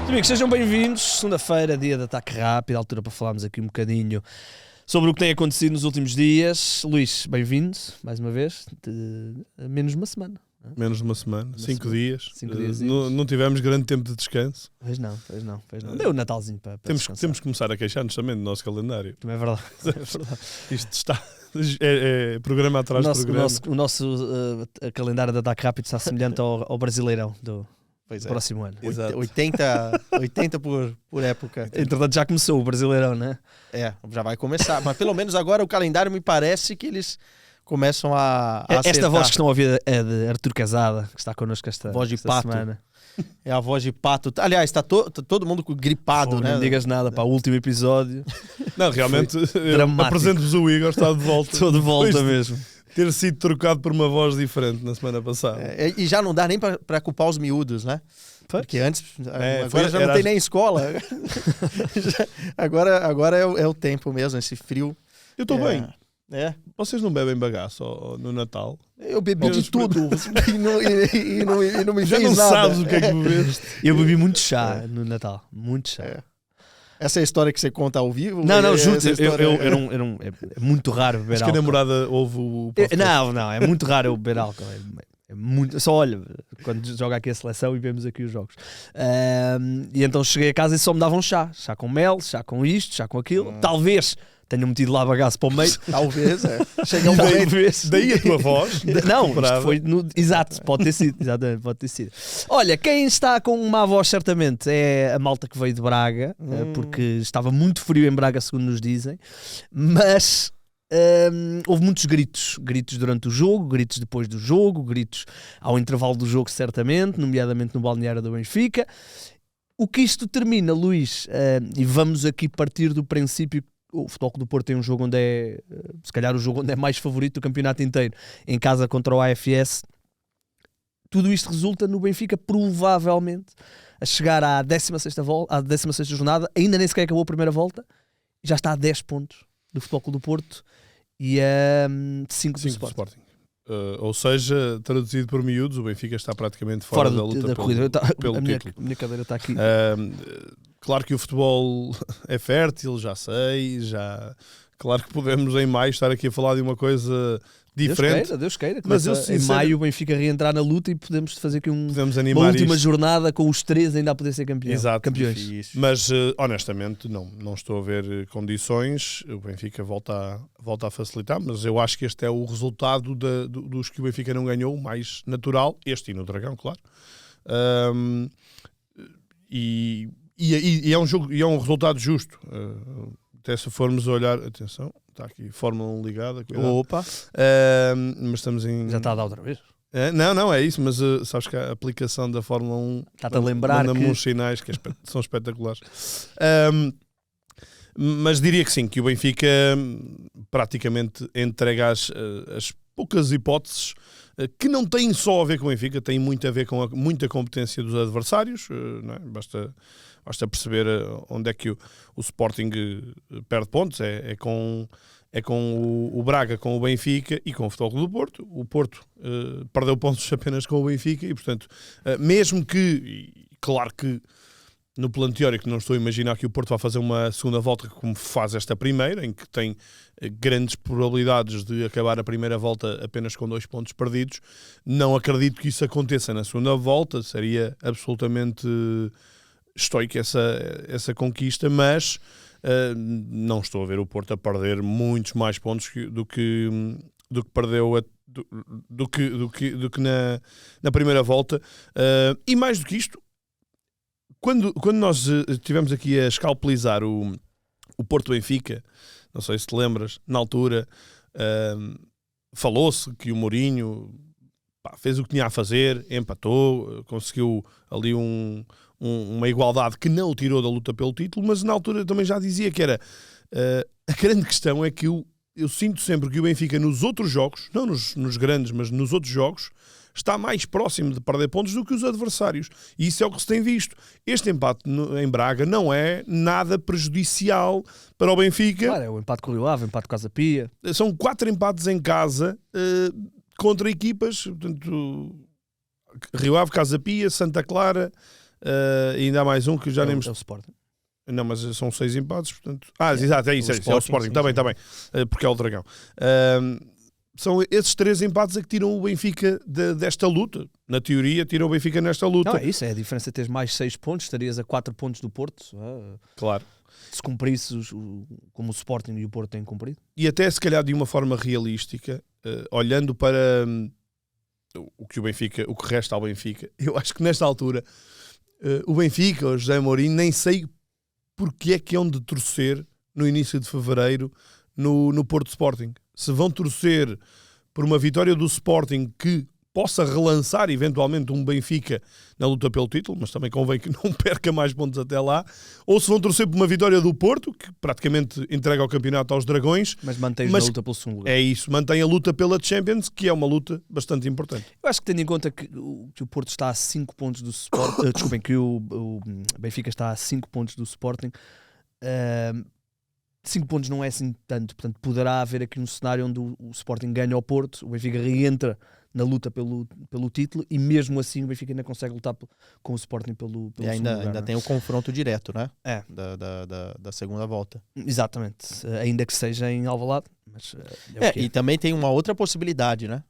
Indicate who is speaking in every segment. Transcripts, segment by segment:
Speaker 1: Amigos, sejam bem-vindos. Segunda-feira, dia de ataque rápido, altura para falarmos aqui um bocadinho sobre o que tem acontecido nos últimos dias. Luís, bem-vindo, mais uma vez, menos de uma semana.
Speaker 2: Menos de uma semana, 5 dias.
Speaker 1: 5 dias.
Speaker 2: Não tivemos grande tempo de descanso.
Speaker 1: Pois não. Deu o Natalzinho para
Speaker 2: Temos que começar a queixar-nos também do nosso calendário.
Speaker 1: Também é verdade.
Speaker 2: Isto está... É programa atrás de programa.
Speaker 1: O nosso calendário de ataque rápido está semelhante ao Brasileirão do próximo ano.
Speaker 3: 80 por época.
Speaker 1: Entretanto, já começou o Brasileirão, né?
Speaker 3: Já vai começar. Mas pelo menos agora o calendário me parece que eles começam a
Speaker 1: Esta
Speaker 3: acertar.
Speaker 1: voz que estão a ouvir é de Artur Casada, que está connosco esta
Speaker 3: pato.
Speaker 1: semana.
Speaker 3: É a voz de pato. Aliás, está todo mundo gripado, né?
Speaker 1: Não digas nada para o último episódio.
Speaker 2: Não, realmente,
Speaker 1: dramático.
Speaker 2: Apresento-vos o Igor, está de volta.
Speaker 1: Estou de volta mesmo.
Speaker 2: Ter sido trocado por uma voz diferente na semana passada.
Speaker 3: E já não dá nem para culpar os miúdos, né? Porque antes, agora já não tem nem escola. agora é o tempo mesmo, esse frio.
Speaker 2: Eu estou bem.
Speaker 3: Vocês
Speaker 2: não bebem bagaço no Natal?
Speaker 3: Eu bebi de tudo e não me
Speaker 2: já
Speaker 3: fez
Speaker 2: não
Speaker 3: nada.
Speaker 2: Sabes o que é que bebeste.
Speaker 1: Eu bebi muito chá no Natal, muito chá.
Speaker 3: Essa é a história que você conta ao vivo?
Speaker 1: Não, juro, é muito raro beber
Speaker 2: Acho
Speaker 1: álcool.
Speaker 2: que a namorada ouve o podcast.
Speaker 1: Não, é muito raro eu beber álcool. É muito, só olha, quando joga aqui a seleção e vemos aqui os jogos. E então cheguei a casa e só me davam chá com mel, chá com isto, chá com aquilo. Talvez tenham metido lá bagaço para o meio.
Speaker 3: Talvez. Chega um momento.
Speaker 2: Daí a tua voz.
Speaker 1: Não, isto foi exato, pode ter sido. Exatamente, pode ter sido. Olha, quem está com uma voz certamente é a malta que veio de Braga, porque estava muito frio em Braga, segundo nos dizem, mas houve muitos gritos durante o jogo, gritos depois do jogo, gritos ao intervalo do jogo certamente, nomeadamente no balneário do Benfica. O que isto termina, Luís, e vamos aqui partir do princípio que o Futebol Clube do Porto tem um jogo onde é, se calhar, o jogo onde é mais favorito do campeonato inteiro, em casa contra o AFS. Tudo isto resulta no Benfica, provavelmente, a chegar à 16ª jornada, ainda nem sequer acabou a primeira volta, já está a 10 pontos do Futebol Clube do Porto e a 5 do Sporting.
Speaker 2: Ou seja, traduzido por miúdos, o Benfica está praticamente fora da luta pelo título.
Speaker 1: A minha cadeira está aqui.
Speaker 2: Claro que o futebol é fértil, já sei, claro que podemos em maio estar aqui a falar de uma coisa diferente.
Speaker 1: Deus queira.
Speaker 2: Mas
Speaker 1: em maio o Benfica reentrar na luta e podemos fazer aqui uma última jornada com os 3 ainda a poder ser campeões.
Speaker 2: Mas honestamente não estou a ver condições. O Benfica volta a facilitar, mas eu acho que este é o resultado dos que o Benfica não ganhou, o mais natural, este e no Dragão, claro. E é um jogo, e é um resultado justo. Até se formos a olhar, atenção, está aqui Fórmula 1 ligada, cuidado.
Speaker 1: Opa!
Speaker 2: Mas estamos em...
Speaker 1: Já está a dar outra vez?
Speaker 2: Não, é isso, mas sabes que a aplicação da Fórmula 1
Speaker 1: está-te a lembrar
Speaker 2: manda-me uns sinais que são espetaculares. Mas diria que sim, que o Benfica praticamente entrega as poucas hipóteses que não têm só a ver com o Benfica, têm muito a ver com muita competência dos adversários, não é? Basta perceber onde é que o Sporting perde pontos, é com o Braga, com o Benfica e com o Futebol Clube do Porto. O Porto perdeu pontos apenas com o Benfica e, portanto, mesmo que, claro que no plano teórico não estou a imaginar que o Porto vá fazer uma segunda volta como faz esta primeira, em que tem grandes probabilidades de acabar a primeira volta apenas com 2 pontos perdidos. Não acredito que isso aconteça na segunda volta, seria absolutamente estoico essa conquista, mas não estou a ver o Porto a perder muitos mais pontos do que perdeu do que na primeira volta. E mais do que isto, quando nós estivemos aqui a escalpelizar o Porto Benfica, não sei se te lembras, na altura falou-se que o Mourinho fez o que tinha a fazer, empatou, conseguiu ali uma igualdade que não o tirou da luta pelo título, mas na altura também já dizia que era a grande questão é que eu sinto sempre que o Benfica nos outros jogos, não nos grandes, mas nos outros jogos, está mais próximo de perder pontos do que os adversários. E isso é o que se tem visto. Este empate em Braga não é nada prejudicial para o Benfica.
Speaker 1: Claro, é o empate com o Rio Ave, o empate com a Casa Pia.
Speaker 2: São 4 empates em casa contra equipas, portanto, Rio Ave, Casa Pia, Santa Clara, e ainda há mais um que já nem...
Speaker 1: É o Sporting.
Speaker 2: Não, mas são 6 empates, portanto... exato, é isso, é o Sporting, está bem, porque é o Dragão. São esses 3 empates a que tiram o Benfica desta luta. Na teoria, tiram o Benfica nesta luta.
Speaker 1: Não, é isso, é a diferença de teres mais 6 pontos, estarias a 4 pontos do Porto.
Speaker 2: Claro.
Speaker 1: Se cumprisse como o Sporting e o Porto têm cumprido.
Speaker 2: E até, se calhar, de uma forma realística, olhando para o que resta ao Benfica, eu acho que nesta altura, o Benfica, o José Mourinho, nem sei porque é que hão de torcer no início de fevereiro no Porto Sporting. Se vão torcer por uma vitória do Sporting que possa relançar eventualmente um Benfica na luta pelo título, mas também convém que não perca mais pontos até lá, ou se vão torcer por uma vitória do Porto, que praticamente entrega o campeonato aos Dragões.
Speaker 1: Mas mantém na luta pelo segundo lugar.
Speaker 2: É isso, mantém a luta pela Champions, que é uma luta bastante importante.
Speaker 1: Eu acho que tendo em conta que o Porto está a 5 pontos do Sporting, desculpem, que o Benfica está a 5 pontos do Sporting, 5 pontos não é assim tanto, portanto poderá haver aqui um cenário onde o Sporting ganha ao Porto, o Benfica reentra na luta pelo título e mesmo assim o Benfica ainda consegue lutar com o Sporting pelo
Speaker 3: e ainda,
Speaker 1: lugar,
Speaker 3: ainda tem o confronto direto, né?
Speaker 1: É.
Speaker 3: Da segunda volta.
Speaker 1: Exatamente, ainda que seja em Alvalade. Mas,
Speaker 3: e também tem uma outra possibilidade, né?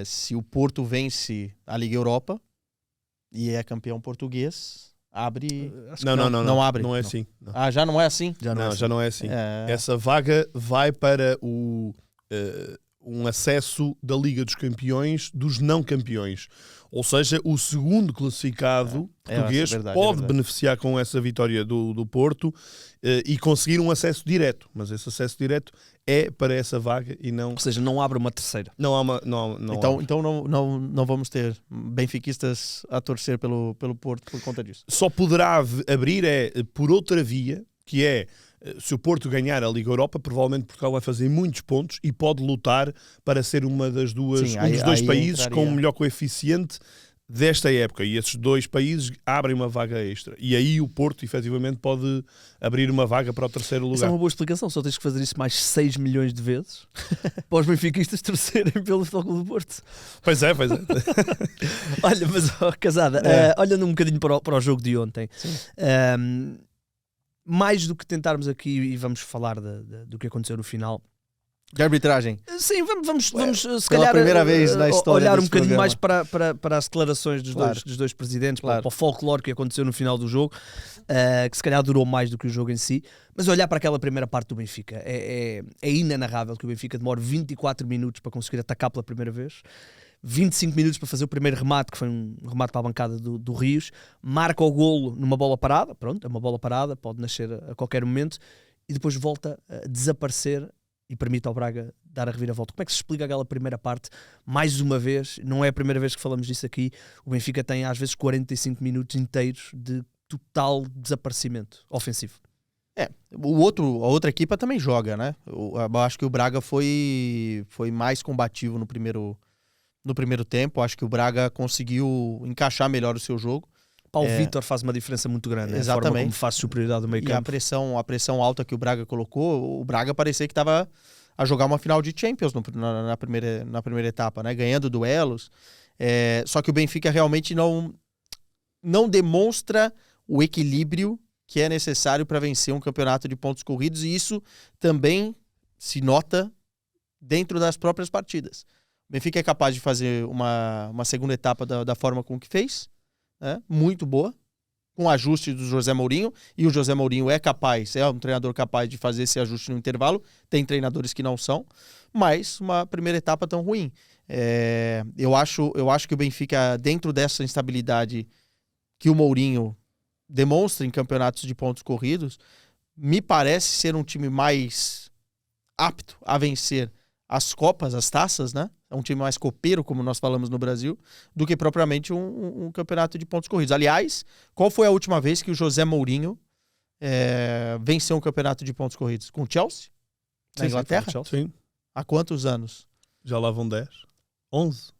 Speaker 3: Se o Porto vence a Liga Europa e é campeão português, abre...
Speaker 2: Não
Speaker 3: abre.
Speaker 2: Não é
Speaker 3: não.
Speaker 2: assim. Não.
Speaker 3: Já não é assim?
Speaker 2: Já não é assim. Essa vaga vai para um acesso da Liga dos Campeões dos não campeões. Ou seja, o segundo classificado português pode beneficiar com essa vitória do Porto e conseguir um acesso direto. Mas esse acesso direto é para essa vaga e não...
Speaker 1: Ou seja, não abre uma terceira.
Speaker 2: Não há uma...
Speaker 3: Então não vamos ter benfiquistas a torcer pelo Porto por conta disso.
Speaker 2: Só poderá abrir por outra via, que é... Se o Porto ganhar a Liga Europa, provavelmente Portugal vai fazer muitos pontos e pode lutar para ser um dos dois países com o melhor coeficiente desta época. E esses 2 países abrem uma vaga extra. E aí o Porto, efetivamente, pode abrir uma vaga para o terceiro lugar.
Speaker 1: Isso é uma boa explicação. Só tens que fazer isso mais 6 milhões de vezes para os benfiquistas torcerem pelo Futebol Clube do Porto.
Speaker 2: Pois é.
Speaker 1: Olha, mas, Casada, olhando um bocadinho para o jogo de ontem... mais do que tentarmos aqui, e vamos falar do que aconteceu no final.
Speaker 3: De arbitragem.
Speaker 1: Sim, vamos se calhar
Speaker 3: primeira vez na história
Speaker 1: olhar um bocadinho
Speaker 3: programa.
Speaker 1: mais para as declarações dos dois presidentes, para o folclore que aconteceu no final do jogo, que se calhar durou mais do que o jogo em si, mas olhar para aquela primeira parte do Benfica. É inenarrável que o Benfica demore 24 minutos para conseguir atacar pela primeira vez. 25 minutos para fazer o primeiro remate, que foi um remate para a bancada do Rios, marca o golo numa bola parada, pronto, é uma bola parada, pode nascer a qualquer momento, e depois volta a desaparecer e permite ao Braga dar a reviravolta. Como é que se explica aquela primeira parte? Mais uma vez, não é a primeira vez que falamos disso aqui, o Benfica tem às vezes 45 minutos inteiros de total desaparecimento ofensivo.
Speaker 3: A outra equipa também joga, né? Eu acho que o Braga foi mais combativo no primeiro tempo. Acho que o Braga conseguiu encaixar melhor o seu jogo.
Speaker 1: Paulo Vitor faz uma diferença muito grande.
Speaker 3: Exatamente.
Speaker 1: A forma como faz superioridade no meio campo.
Speaker 3: E a pressão alta que o Braga colocou, o Braga parecia que estava a jogar uma final de Champions na primeira etapa, né? Ganhando duelos. Só que o Benfica realmente não demonstra o equilíbrio que é necessário para vencer um campeonato de pontos corridos, e isso também se nota dentro das próprias partidas. O Benfica é capaz de fazer uma segunda etapa da forma com que fez, né? Muito boa, com ajuste do José Mourinho, e o José Mourinho é um treinador capaz de fazer esse ajuste no intervalo. Tem treinadores que não são, mas uma primeira etapa tão ruim. Eu acho que o Benfica, dentro dessa instabilidade que o Mourinho demonstra em campeonatos de pontos corridos, me parece ser um time mais apto a vencer as copas, as taças, né? É um time mais copeiro, como nós falamos no Brasil, do que propriamente um campeonato de pontos corridos. Aliás, qual foi a última vez que o José Mourinho venceu um campeonato de pontos corridos? Com o Chelsea? Na Inglaterra?
Speaker 2: Sim.
Speaker 3: Há quantos anos?
Speaker 2: Já lá vão 10. 11.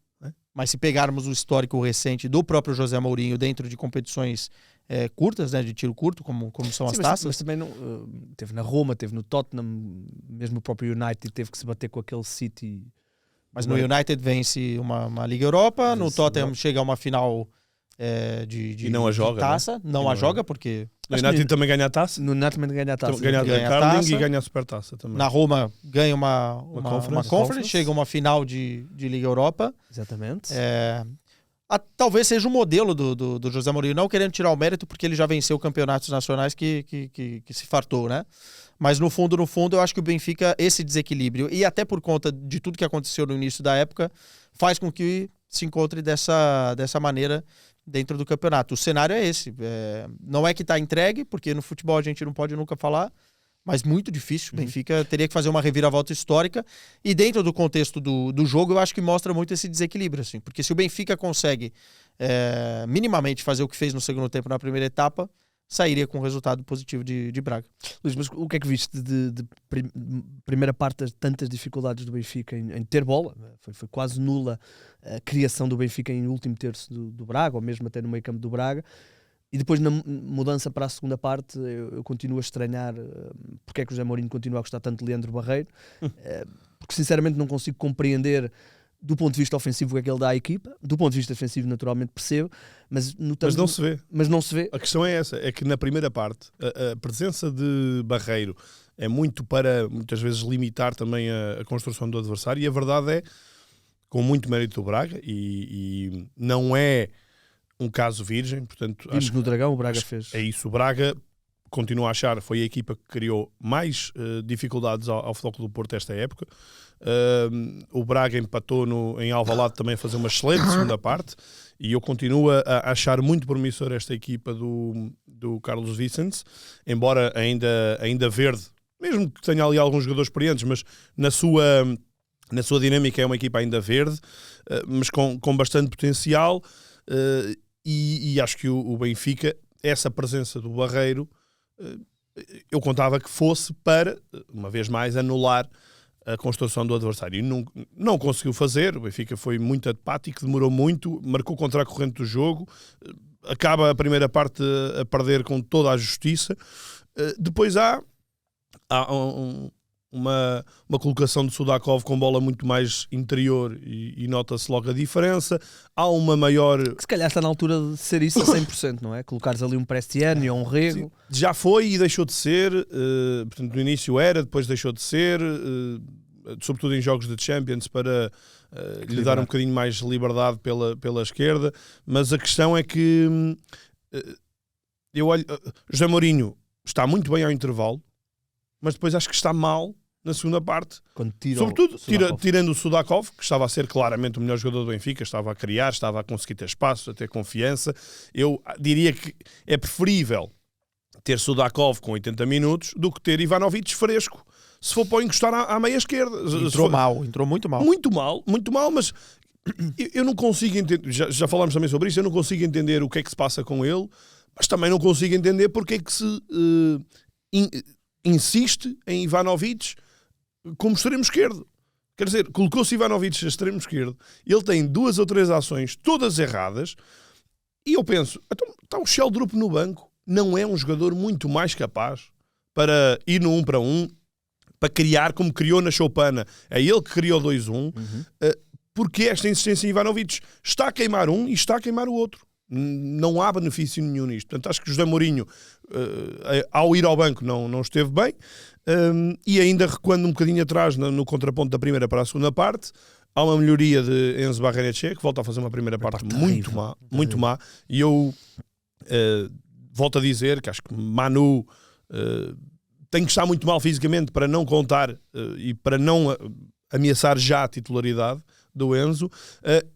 Speaker 3: Mas se pegarmos o histórico recente do próprio José Mourinho dentro de competições curtas, né, de tiro curto, como são as taças.
Speaker 1: Mas também teve na Roma, teve no Tottenham, mesmo o próprio United teve que se bater com aquele City.
Speaker 3: Mas no United vence uma Liga Europa, no Tottenham chega a uma final
Speaker 2: E não a joga,
Speaker 3: de taça. Não a joga, porque...
Speaker 2: O United também ganha a taça.
Speaker 1: No United também ganha a taça.
Speaker 2: Ganha a Carling e ganha a Supertaça também.
Speaker 3: Na Roma ganha uma conference, chega a uma final de Liga Europa.
Speaker 1: Exatamente.
Speaker 3: Talvez seja um modelo do José Mourinho, não querendo tirar o mérito, porque ele já venceu campeonatos nacionais que se fartou, né? Mas no fundo, eu acho que o Benfica, esse desequilíbrio, e até por conta de tudo que aconteceu no início da época, faz com que se encontre dessa maneira dentro do campeonato. O cenário é esse. Não é que está entregue, porque no futebol a gente não pode nunca falar, mas muito difícil. O Benfica teria que fazer uma reviravolta histórica, e dentro do contexto do jogo eu acho que mostra muito esse desequilíbrio, assim, porque se o Benfica consegue minimamente fazer o que fez no segundo tempo na primeira etapa, sairia com um resultado positivo de Braga.
Speaker 1: Luís, mas o que é que viste de primeira parte das tantas dificuldades do Benfica em ter bola? Foi quase nula a criação do Benfica em último terço do Braga, ou mesmo até no meio campo do Braga. E depois, na mudança para a segunda parte, eu continuo a estranhar porque é que o José Mourinho continua a gostar tanto de Leandro Barreiro, porque sinceramente não consigo compreender do ponto de vista ofensivo o que é que ele dá à equipa. Do ponto de vista defensivo, naturalmente percebo, mas
Speaker 2: não se vê.
Speaker 1: Mas não se vê.
Speaker 2: A questão é essa, é que na primeira parte a presença de Barreiro é muito para, muitas vezes, limitar também a construção do adversário, e a verdade é, com muito mérito do Braga, e não é um caso virgem, portanto...
Speaker 1: Vimos no Dragão, o Braga fez.
Speaker 2: É isso, o Braga continua a achar, foi a equipa que criou mais dificuldades ao Futebol Clube do Porto esta época. O Braga empatou em Alvalade também a fazer uma excelente segunda parte, e eu continuo a achar muito promissor esta equipa do Carlos Vicente, embora ainda verde, mesmo que tenha ali alguns jogadores experientes, mas na sua dinâmica é uma equipa ainda verde, mas com bastante potencial, e acho que o Benfica, essa presença do Barreiro, eu contava que fosse para, uma vez mais, anular a construção do adversário. E não conseguiu fazer. O Benfica foi muito apático, demorou muito, marcou contra a corrente do jogo, acaba a primeira parte a perder com toda a justiça. Depois há uma colocação de Sudakov com bola muito mais interior, e nota-se logo a diferença. Há uma maior...
Speaker 1: Que se calhar está na altura de ser isso a 100%, não é? Colocares ali um Prestiano ou um Rego.
Speaker 2: Sim, já foi e deixou de ser. Portanto, no início era, depois deixou de ser, sobretudo em jogos de Champions, para lhe dar um bocadinho mais de liberdade pela esquerda. Mas a questão é que eu olho, José Mourinho está muito bem ao intervalo, mas depois acho que está mal na segunda parte, sobretudo tirando o Sudakov, que estava a ser claramente o melhor jogador do Benfica, estava a criar, estava a conseguir ter espaço, a ter confiança. Eu diria que é preferível ter Sudakov com 80 minutos do que ter Ivanovic fresco, se for para encostar à meia esquerda.
Speaker 3: Entrou muito mal.
Speaker 2: Muito mal, mas eu não consigo entender, já falámos também sobre isso, eu não consigo entender o que é que se passa com ele, mas também não consigo entender porque é que se insiste em Ivanovic como extremo esquerdo. Quer dizer, colocou-se Ivanovic a extremo esquerdo, ele tem 2 ou 3 ações todas erradas, e eu penso, então está o Sheldrup no banco, não é um jogador muito mais capaz para ir no 1 para 1, para criar como criou na Choupana? É ele que criou 2-1. Porque esta insistência em Ivanovic está a queimar um e está a queimar o outro. Não há benefício nenhum nisto. Portanto, acho que José Mourinho, ao ir ao banco, não esteve bem, e ainda recuando um bocadinho atrás no contraponto da primeira para a segunda parte, há uma melhoria de Enzo Barrenetxea, que volta a fazer uma primeira parte muito má, e eu volto a dizer que acho que Manu tem que estar muito mal fisicamente para não contar e para não ameaçar já a titularidade do Enzo,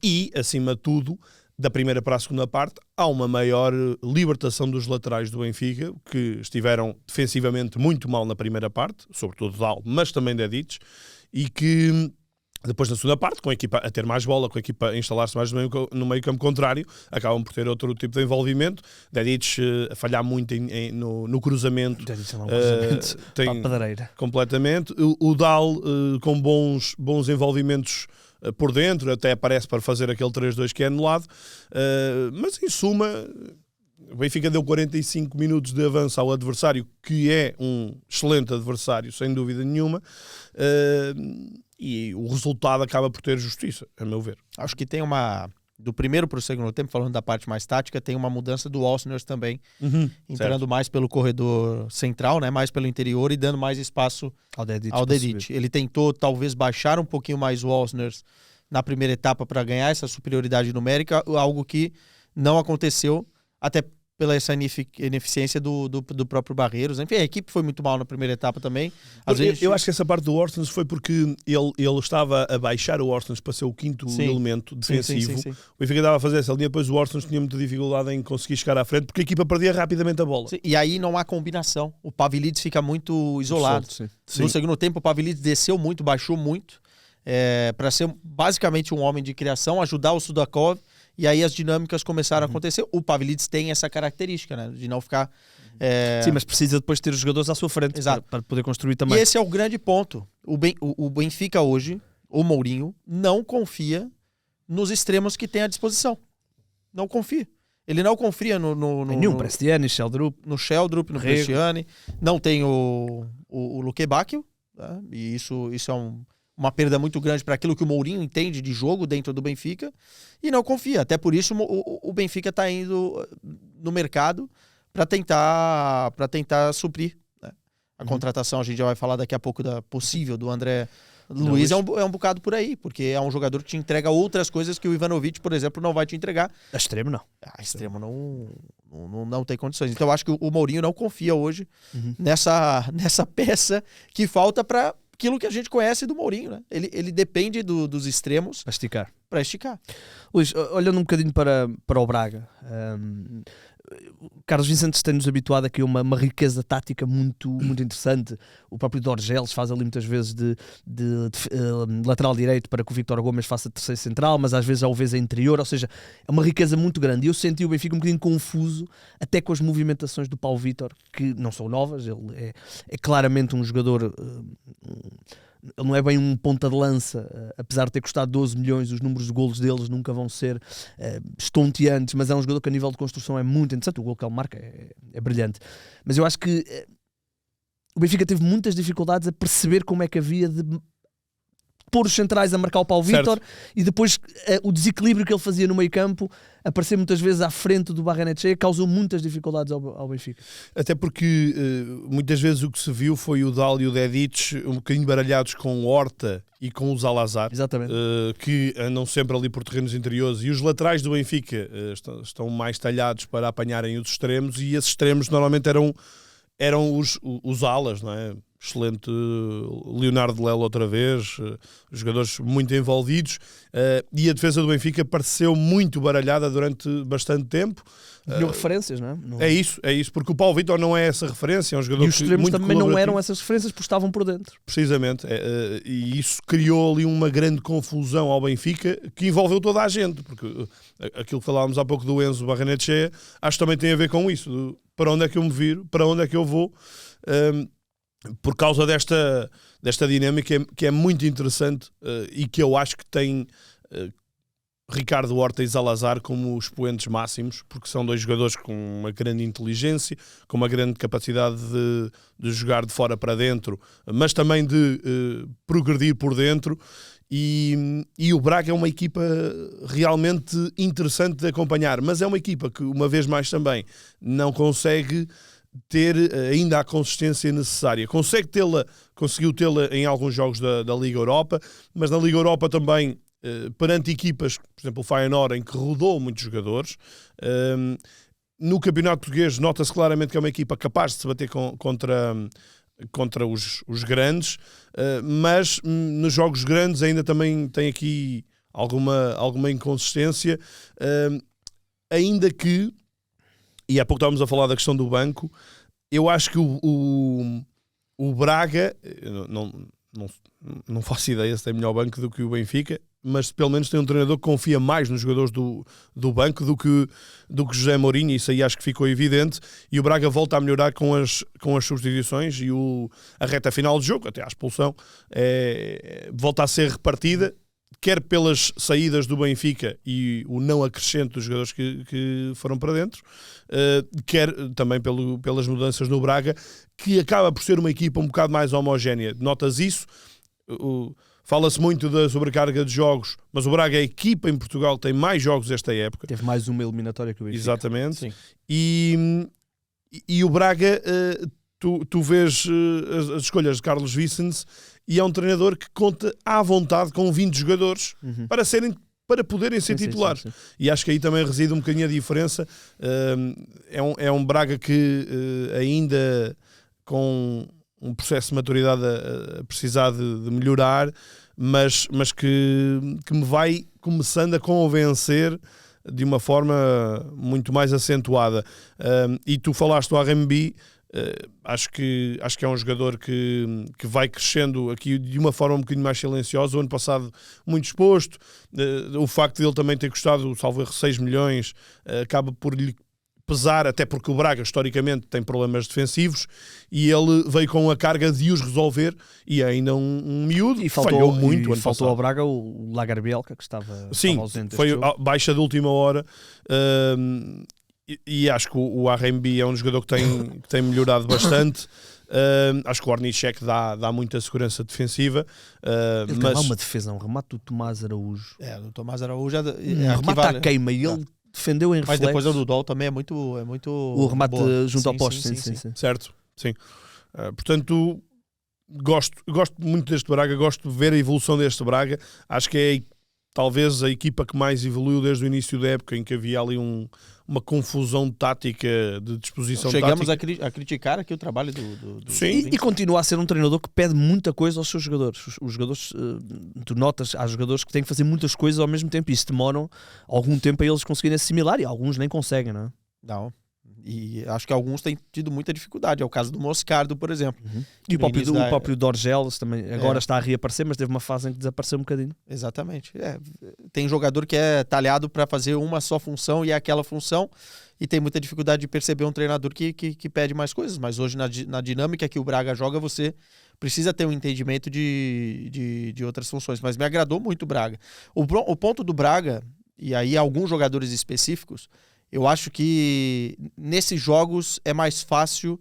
Speaker 2: e, acima de tudo, da primeira para a segunda parte, há uma maior libertação dos laterais do Benfica, que estiveram defensivamente muito mal na primeira parte, sobretudo Dal, mas também Dedic, e que depois na segunda parte, com a equipa a ter mais bola, com a equipa a instalar-se mais no meio campo contrário, acabam por ter outro tipo de envolvimento. Dedic a falhar muito no cruzamento.
Speaker 1: Tem pedreira.
Speaker 2: Completamente. O Dal com bons envolvimentos por dentro, até aparece para fazer aquele 3-2 que é anulado, mas em suma o Benfica deu 45 minutos de avanço ao adversário, que é um excelente adversário, sem dúvida nenhuma, e o resultado acaba por ter justiça, a meu ver.
Speaker 3: Acho que tem uma do primeiro para o segundo tempo, falando da parte mais tática, tem uma mudança do Walsners também, entrando
Speaker 2: certo.
Speaker 3: mais pelo corredor central, né, mais pelo interior e dando mais espaço
Speaker 1: Ao Dedic.
Speaker 3: ao Dedic. Ele tentou talvez baixar um pouquinho mais o Walsners na primeira etapa para ganhar essa superioridade numérica, algo que não aconteceu, até pela essa ineficiência do próprio Barreiros. Enfim, a equipe foi muito mal na primeira etapa também.
Speaker 2: Eu acho que essa parte do Orsens foi porque ele estava a baixar o Orsens para ser o quinto elemento defensivo.
Speaker 3: Sim.
Speaker 2: O Benfica estava a fazer essa linha, depois o Orsens tinha muita dificuldade em conseguir chegar à frente porque a equipa perdia rapidamente a bola.
Speaker 3: Sim, e aí não há combinação. O Pavlidis fica muito isolado.
Speaker 1: Solto,
Speaker 3: No segundo tempo, o Pavlidis desceu muito, baixou muito, para ser basicamente um homem de criação, ajudar o Sudakov. E aí as dinâmicas começaram a acontecer. O Pavlidis tem essa característica, né? De não ficar...
Speaker 1: Sim, mas precisa depois ter os jogadores à sua frente para poder construir também.
Speaker 3: E esse é o grande ponto. O Benfica hoje, o Mourinho, não confia nos extremos que tem à disposição. Não confia. Ele não confia
Speaker 1: Nenhum, Prestiani, Sheldrup.
Speaker 3: No Sheldrup, no Prestiani. Não tem o Luque Bacchio. Tá? E isso é uma perda muito grande para aquilo que o Mourinho entende de jogo dentro do Benfica e não confia. Até por isso o Benfica está indo no mercado para tentar suprir, né? A contratação, a gente já vai falar daqui a pouco da possível do André Luiz, é um bocado por aí, porque é um jogador que te entrega outras coisas que o Ivanovic, por exemplo, não vai te entregar.
Speaker 1: A extremo não.
Speaker 3: A extremo não tem condições. Então eu acho que o Mourinho não confia hoje nessa peça que falta para aquilo que a gente conhece do Mourinho, né? Ele depende dos extremos para esticar.
Speaker 1: Luís, olhando um bocadinho para o Braga, Carlos Vicente tem-nos habituado aqui a uma riqueza tática muito, muito interessante. O próprio Dorgeles faz ali muitas vezes de lateral direito para que o Victor Gomes faça terceiro central, mas às vezes já o vês a interior, ou seja, é uma riqueza muito grande. E eu senti o Benfica um bocadinho confuso até com as movimentações do Paulo Vítor, que não são novas. Ele é claramente um jogador... Ele não é bem um ponta de lança, apesar de ter custado 12 milhões, os números de golos deles nunca vão ser estonteantes, mas é um jogador que a nível de construção é muito interessante. O gol que ele marca é brilhante. Mas eu acho que o Benfica teve muitas dificuldades a perceber como é que havia de pôr os centrais a marcar o Paulo Vítor e depois o desequilíbrio que ele fazia no meio campo, aparecer muitas vezes à frente do Barrenetxea, causou muitas dificuldades ao Benfica.
Speaker 2: Até porque muitas vezes o que se viu foi o Dal e o Dedic um bocadinho baralhados com o Horta e com o Zalazar, que andam sempre ali por terrenos interiores, e os laterais do Benfica estão mais talhados para apanharem os extremos, e esses extremos normalmente eram os alas, não é? Excelente Leonardo Lelo outra vez, jogadores muito envolvidos, e a defesa do Benfica pareceu muito baralhada durante bastante tempo.
Speaker 1: Deu referências, não é?
Speaker 2: É isso, porque o Paulo Vítor não é essa referência, é um jogador
Speaker 1: e os extremos
Speaker 2: muito
Speaker 1: também não eram essas referências porque estavam por dentro.
Speaker 2: Precisamente, e isso criou ali uma grande confusão ao Benfica que envolveu toda a gente, porque aquilo que falávamos há pouco do Enzo Barrenetxea, acho que também tem a ver com isso, para onde é que eu me viro, para onde é que eu vou, por causa desta dinâmica que é muito interessante, e que eu acho que tem Ricardo Horta e Zalazar como expoentes máximos, porque são dois jogadores com uma grande inteligência, com uma grande capacidade de jogar de fora para dentro, mas também de progredir por dentro. E o Braga é uma equipa realmente interessante de acompanhar, mas é uma equipa que, uma vez mais, também não consegue ter ainda a consistência necessária. Conseguiu tê-la em alguns jogos da Liga Europa, mas na Liga Europa também, perante equipas, por exemplo o Feyenoord, em que rodou muitos jogadores. No Campeonato Português nota-se claramente que é uma equipa capaz de se bater contra os grandes, mas nos jogos grandes ainda também tem aqui alguma inconsistência, ainda que, e há pouco estávamos a falar da questão do banco, eu acho que o Braga, não faço ideia se tem melhor banco do que o Benfica, mas pelo menos tem um treinador que confia mais nos jogadores do banco do que José Mourinho, isso aí acho que ficou evidente, e o Braga volta a melhorar com as substituições, e a reta final do jogo, até à expulsão, volta a ser repartida, quer pelas saídas do Benfica e o não acrescento dos jogadores que foram para dentro, quer também pelas mudanças no Braga, que acaba por ser uma equipa um bocado mais homogénea. Notas isso? Fala-se muito da sobrecarga de jogos, mas o Braga, a equipa em Portugal, tem mais jogos esta época.
Speaker 1: Teve mais uma eliminatória que o Benfica.
Speaker 2: Exatamente.
Speaker 3: Sim.
Speaker 2: E o Braga, tu vês as escolhas de Carlos Vicens e é um treinador que conta à vontade com 20 jogadores para poderem ser titulares.
Speaker 1: Sim.
Speaker 2: E acho que aí também reside um bocadinho a diferença. É um Braga que ainda com um processo de maturidade a precisar de melhorar, mas que me vai começando a convencer de uma forma muito mais acentuada. E tu falaste do RMB, acho que é um jogador que vai crescendo aqui de uma forma um bocadinho mais silenciosa. O ano passado muito exposto, o facto de ele também ter custado, salvo erro, 6 milhões, acaba por lhe pesar, até porque o Braga historicamente tem problemas defensivos e ele veio com a carga de os resolver, e ainda um miúdo
Speaker 1: E
Speaker 2: falhou muito.
Speaker 1: E faltou ao Braga o Lagerbielka, que estava ausente.
Speaker 2: Foi a baixa de última hora. E acho que o RMB é um jogador que tem melhorado bastante. Acho que o Ornichek dá muita segurança defensiva.
Speaker 1: Mas uma defesa, um remate do Tomás Araújo.
Speaker 3: O Tomás Araújo
Speaker 1: remate à queima e ele defendeu em reflexo.
Speaker 3: Mas depois o do Dol também é muito
Speaker 1: o remate
Speaker 3: boa.
Speaker 1: Junto ao poste, sim.
Speaker 2: Certo, sim. Portanto, gosto muito deste Braga, gosto de ver a evolução deste Braga. Acho que é talvez a equipa que mais evoluiu desde o início da época, em que havia ali uma confusão tática, de disposição
Speaker 3: Chegamos
Speaker 2: tática.
Speaker 3: a criticar aqui o trabalho do
Speaker 2: Sim.
Speaker 1: E continua a ser um treinador que pede muita coisa aos seus jogadores. Os jogadores, tu notas, há jogadores que têm que fazer muitas coisas ao mesmo tempo e isso demoram algum tempo a eles conseguirem assimilar, e alguns nem conseguem, não é?
Speaker 3: Não. E acho que alguns têm tido muita dificuldade. É o caso do Moscardo, por exemplo.
Speaker 1: E o próprio Dorgeles também agora está a reaparecer, mas teve uma fase em que desapareceu um bocadinho.
Speaker 3: Exatamente. Tem jogador que é talhado para fazer uma só função e é aquela função, e tem muita dificuldade de perceber um treinador que pede mais coisas. Mas hoje, na dinâmica que o Braga joga, você precisa ter um entendimento de outras funções. Mas me agradou muito o Braga. O ponto do Braga, e aí alguns jogadores específicos, eu acho que nesses jogos é mais fácil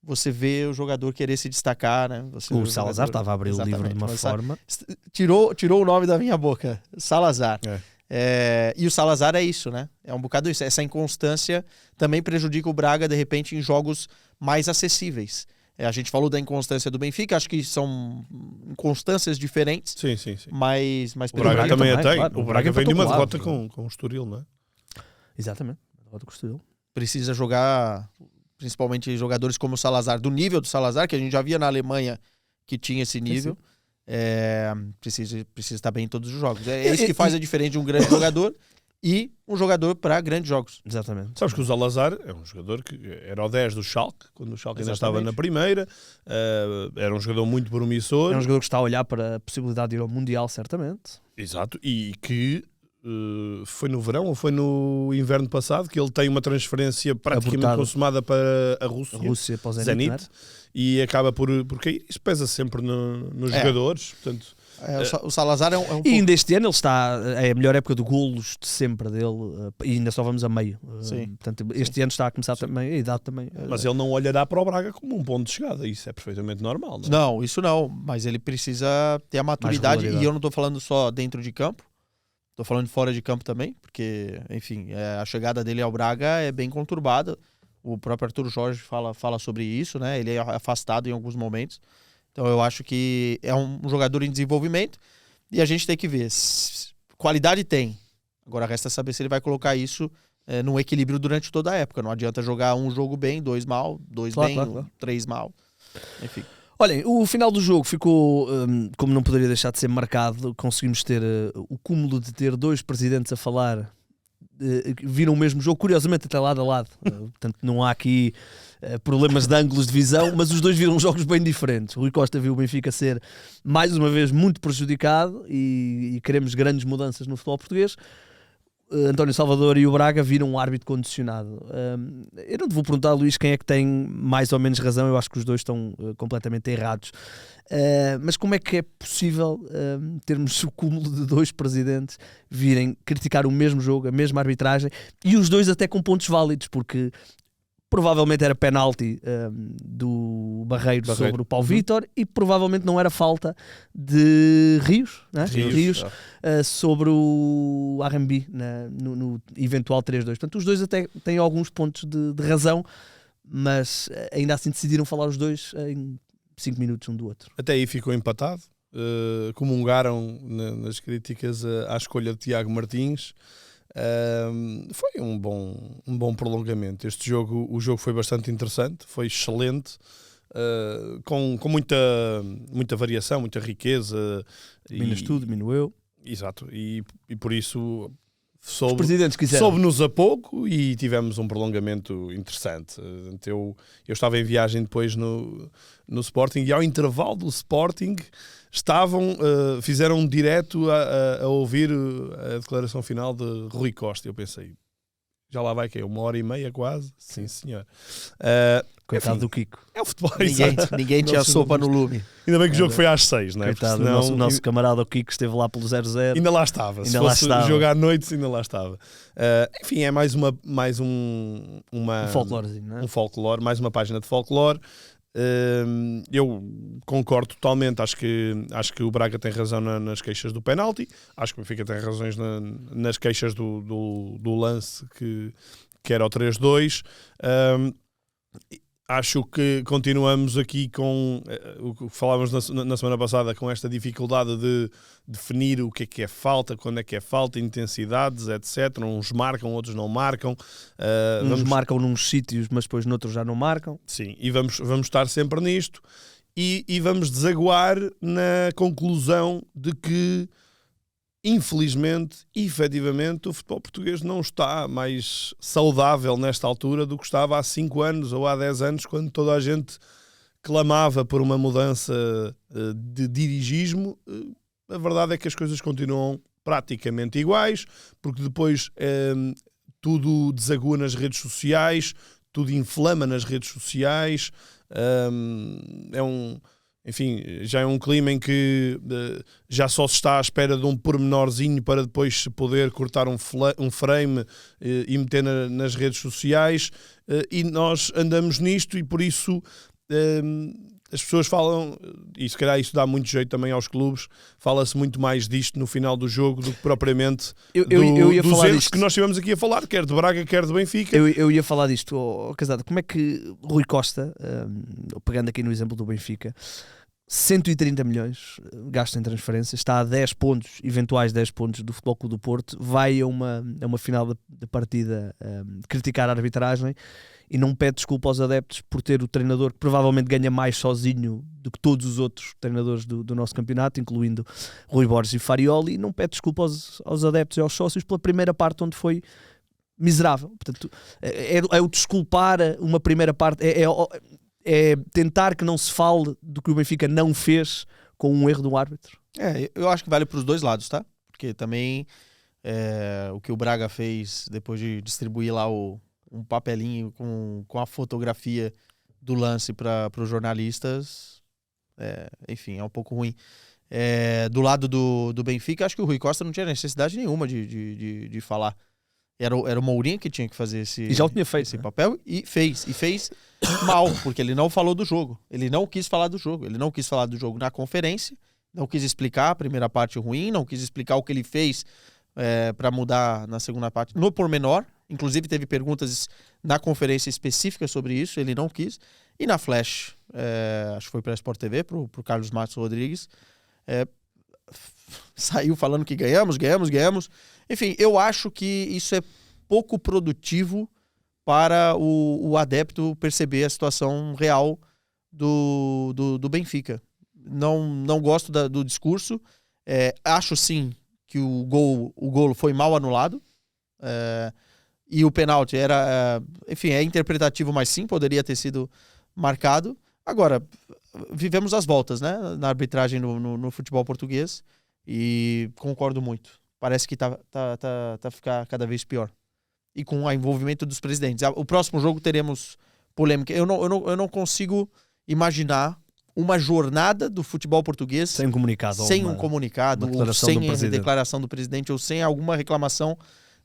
Speaker 3: você ver o jogador querer se destacar, né?
Speaker 1: O Salazar estava a abrir o livro de uma forma.
Speaker 3: Tirou o nome da minha boca. Salazar. E o Salazar é isso, né? É um bocado isso. Essa inconstância também prejudica o Braga, de repente, em jogos mais acessíveis. A gente falou da inconstância do Benfica, acho que são inconstâncias diferentes.
Speaker 2: Sim.
Speaker 3: Mas
Speaker 2: o Braga também tem.
Speaker 1: Claro.
Speaker 2: O Braga vem de uma derrota com o Estoril, não é?
Speaker 1: Exatamente. Derrota com o Estoril.
Speaker 3: Precisa jogar, principalmente jogadores como o Salazar, do nível do Salazar, que a gente já via na Alemanha que tinha esse nível. Precisa estar bem em todos os jogos. É isso que faz a diferença de um grande jogador e um jogador para grandes jogos.
Speaker 1: Exatamente.
Speaker 2: Sabes que o Salazar é um jogador que era o 10 do Schalke, quando o Schalke ainda estava na primeira. Era um jogador muito promissor.
Speaker 1: É um jogador que está a olhar para a possibilidade de ir ao Mundial, certamente.
Speaker 2: Exato. E que foi no verão ou foi no inverno passado que ele tem uma transferência praticamente consumada para a Rússia
Speaker 1: para o
Speaker 2: Zenit, e acaba por cair. Isso pesa sempre nos jogadores. Portanto,
Speaker 3: o Salazar é um
Speaker 1: e ainda este ano ele está, é a melhor época de golos de sempre dele, e ainda só vamos a meio. Portanto, este ano está a começar também, a idade também.
Speaker 2: Mas ele não olhará para o Braga como um ponto de chegada, isso é perfeitamente normal. Não é?
Speaker 3: Não, isso não, mas ele precisa ter a maturidade, e eu não estou falando só dentro de campo, estou falando fora de campo também, porque, enfim, a chegada dele ao Braga é bem conturbada. O próprio Arthur Jorge fala sobre isso, né? Ele é afastado em alguns momentos. Então eu acho que é um jogador em desenvolvimento e a gente tem que ver. Qualidade tem. Agora resta saber se ele vai colocar isso num equilíbrio durante toda a época. Não adianta jogar um jogo bem, 2 mal, 2 bem, claro. 3 mal. Enfim.
Speaker 1: Olhem, o final do jogo ficou, como não poderia deixar de ser marcado, conseguimos ter o cúmulo de ter 2 presidentes a falar, viram o mesmo jogo, curiosamente até lado a lado. Portanto, não há aqui problemas de ângulos de visão, mas os dois viram jogos bem diferentes. O Rui Costa viu o Benfica ser, mais uma vez, muito prejudicado e queremos grandes mudanças no futebol português. António Salvador e o Braga viram um árbitro condicionado. Eu não te vou perguntar, Luís, quem é que tem mais ou menos razão. Eu acho que os dois estão completamente errados. Mas como é que é possível termos o cúmulo de 2 presidentes virem criticar o mesmo jogo, a mesma arbitragem, e os dois até com pontos válidos? Porque provavelmente era penalti do Barreiro sobre o Paulo Vítor, e provavelmente não era falta de Rios, né? Rios sobre o RMB no eventual 3-2. Portanto, os dois até têm alguns pontos de razão, mas ainda assim decidiram falar os dois em 5 minutos um do outro.
Speaker 2: Até aí ficou empatado. Comungaram nas críticas à escolha de Tiago Martins. Foi um bom prolongamento. O jogo foi bastante interessante, foi excelente, com muita variação, muita riqueza.
Speaker 1: Minas tudo, mino eu.
Speaker 2: Exato, e por isso
Speaker 1: os presidentes quiseram.
Speaker 2: Soube-nos a pouco e tivemos um prolongamento interessante. Eu estava em viagem depois no Sporting, e ao intervalo do Sporting fizeram um direto a ouvir a declaração final de Rui Costa. Eu pensei, já lá vai que é 1h30 quase? Sim, senhor.
Speaker 1: Coitado do Kiko.
Speaker 2: É o futebol.
Speaker 3: Ninguém tinha sopa no lume.
Speaker 2: Ainda bem que o jogo foi às 6, não é?
Speaker 1: Coitado, senão, o nosso camarada o Kiko esteve lá pelo 0-0.
Speaker 2: Ainda lá estava. Se fosse jogar à noite, ainda lá estava. Enfim, é mais um
Speaker 1: folclorezinho, não é?
Speaker 2: Um folclore, mais uma página de folclore. Eu concordo totalmente. Acho que o Braga tem razão nas queixas do penalti. Acho que o Benfica tem razões nas queixas do lance que era o 3-2. Acho que continuamos aqui com o que falávamos na semana passada, com esta dificuldade de definir o que é falta, quando é que é falta, intensidades, etc. Uns marcam, outros não marcam.
Speaker 1: Uns marcam nos sítios, mas depois noutros já não marcam.
Speaker 2: Sim, e vamos estar sempre nisto, e vamos desaguar na conclusão de que, infelizmente, efetivamente, o futebol português não está mais saudável nesta altura do que estava há 5 anos ou há 10 anos, quando toda a gente clamava por uma mudança de dirigismo. A verdade é que as coisas continuam praticamente iguais, porque depois tudo desagua nas redes sociais, tudo inflama nas redes sociais. Enfim, já é um clima em que já só se está à espera de um pormenorzinho para depois se poder cortar um frame e meter nas redes sociais, e nós andamos nisto, e por isso as pessoas falam, e se calhar isso dá muito jeito também aos clubes, fala-se muito mais disto no final do jogo do que propriamente dos erros que nós estivemos aqui a falar, quer de Braga, quer de Benfica.
Speaker 1: Eu ia falar disto, Casada. Como é que Rui Costa, pegando aqui no exemplo do Benfica, 130 milhões gasto em transferências, está a 10 pontos, eventuais 10 pontos do Futebol Clube do Porto, vai a uma final da partida criticar a arbitragem e não pede desculpa aos adeptos por ter o treinador que provavelmente ganha mais sozinho do que todos os outros treinadores do nosso campeonato, incluindo Rui Borges e Farioli, e não pede desculpa aos adeptos e aos sócios pela primeira parte onde foi miserável. Portanto, é o desculpar uma primeira parte, é tentar que não se fale do que o Benfica não fez com um erro do árbitro.
Speaker 3: Eu acho que vale para os dois lados, tá? Porque também o que o Braga fez depois de distribuir lá um papelinho com a fotografia do lance para os jornalistas, enfim, é um pouco ruim. Do lado do Benfica, acho que o Rui Costa não tinha necessidade nenhuma de falar. Era o Mourinho que tinha que fazer esse papel, e fez mal, porque ele não falou do jogo. Ele não quis falar do jogo. Ele não quis falar do jogo na conferência, não quis explicar a primeira parte ruim, não quis explicar o que ele fez para mudar na segunda parte, no pormenor. Inclusive teve perguntas na conferência específicas sobre isso, ele não quis. E na Flash, acho que foi para a Sport TV, para o Carlos Matos Rodrigues, saiu falando que ganhamos. Enfim, eu acho que isso é pouco produtivo para o adepto perceber a situação real do Benfica. Não gosto do discurso. Acho sim que o golo foi mal anulado. E o pênalti enfim, é interpretativo, mas sim, poderia ter sido marcado. Agora, vivemos as voltas, né, na arbitragem no futebol português, e concordo muito. Parece que tá ficar cada vez pior. E com o envolvimento dos presidentes. O próximo jogo teremos polêmica. Eu não consigo imaginar uma jornada do futebol português
Speaker 1: sem um comunicado,
Speaker 3: ou sem declaração do presidente, ou sem alguma reclamação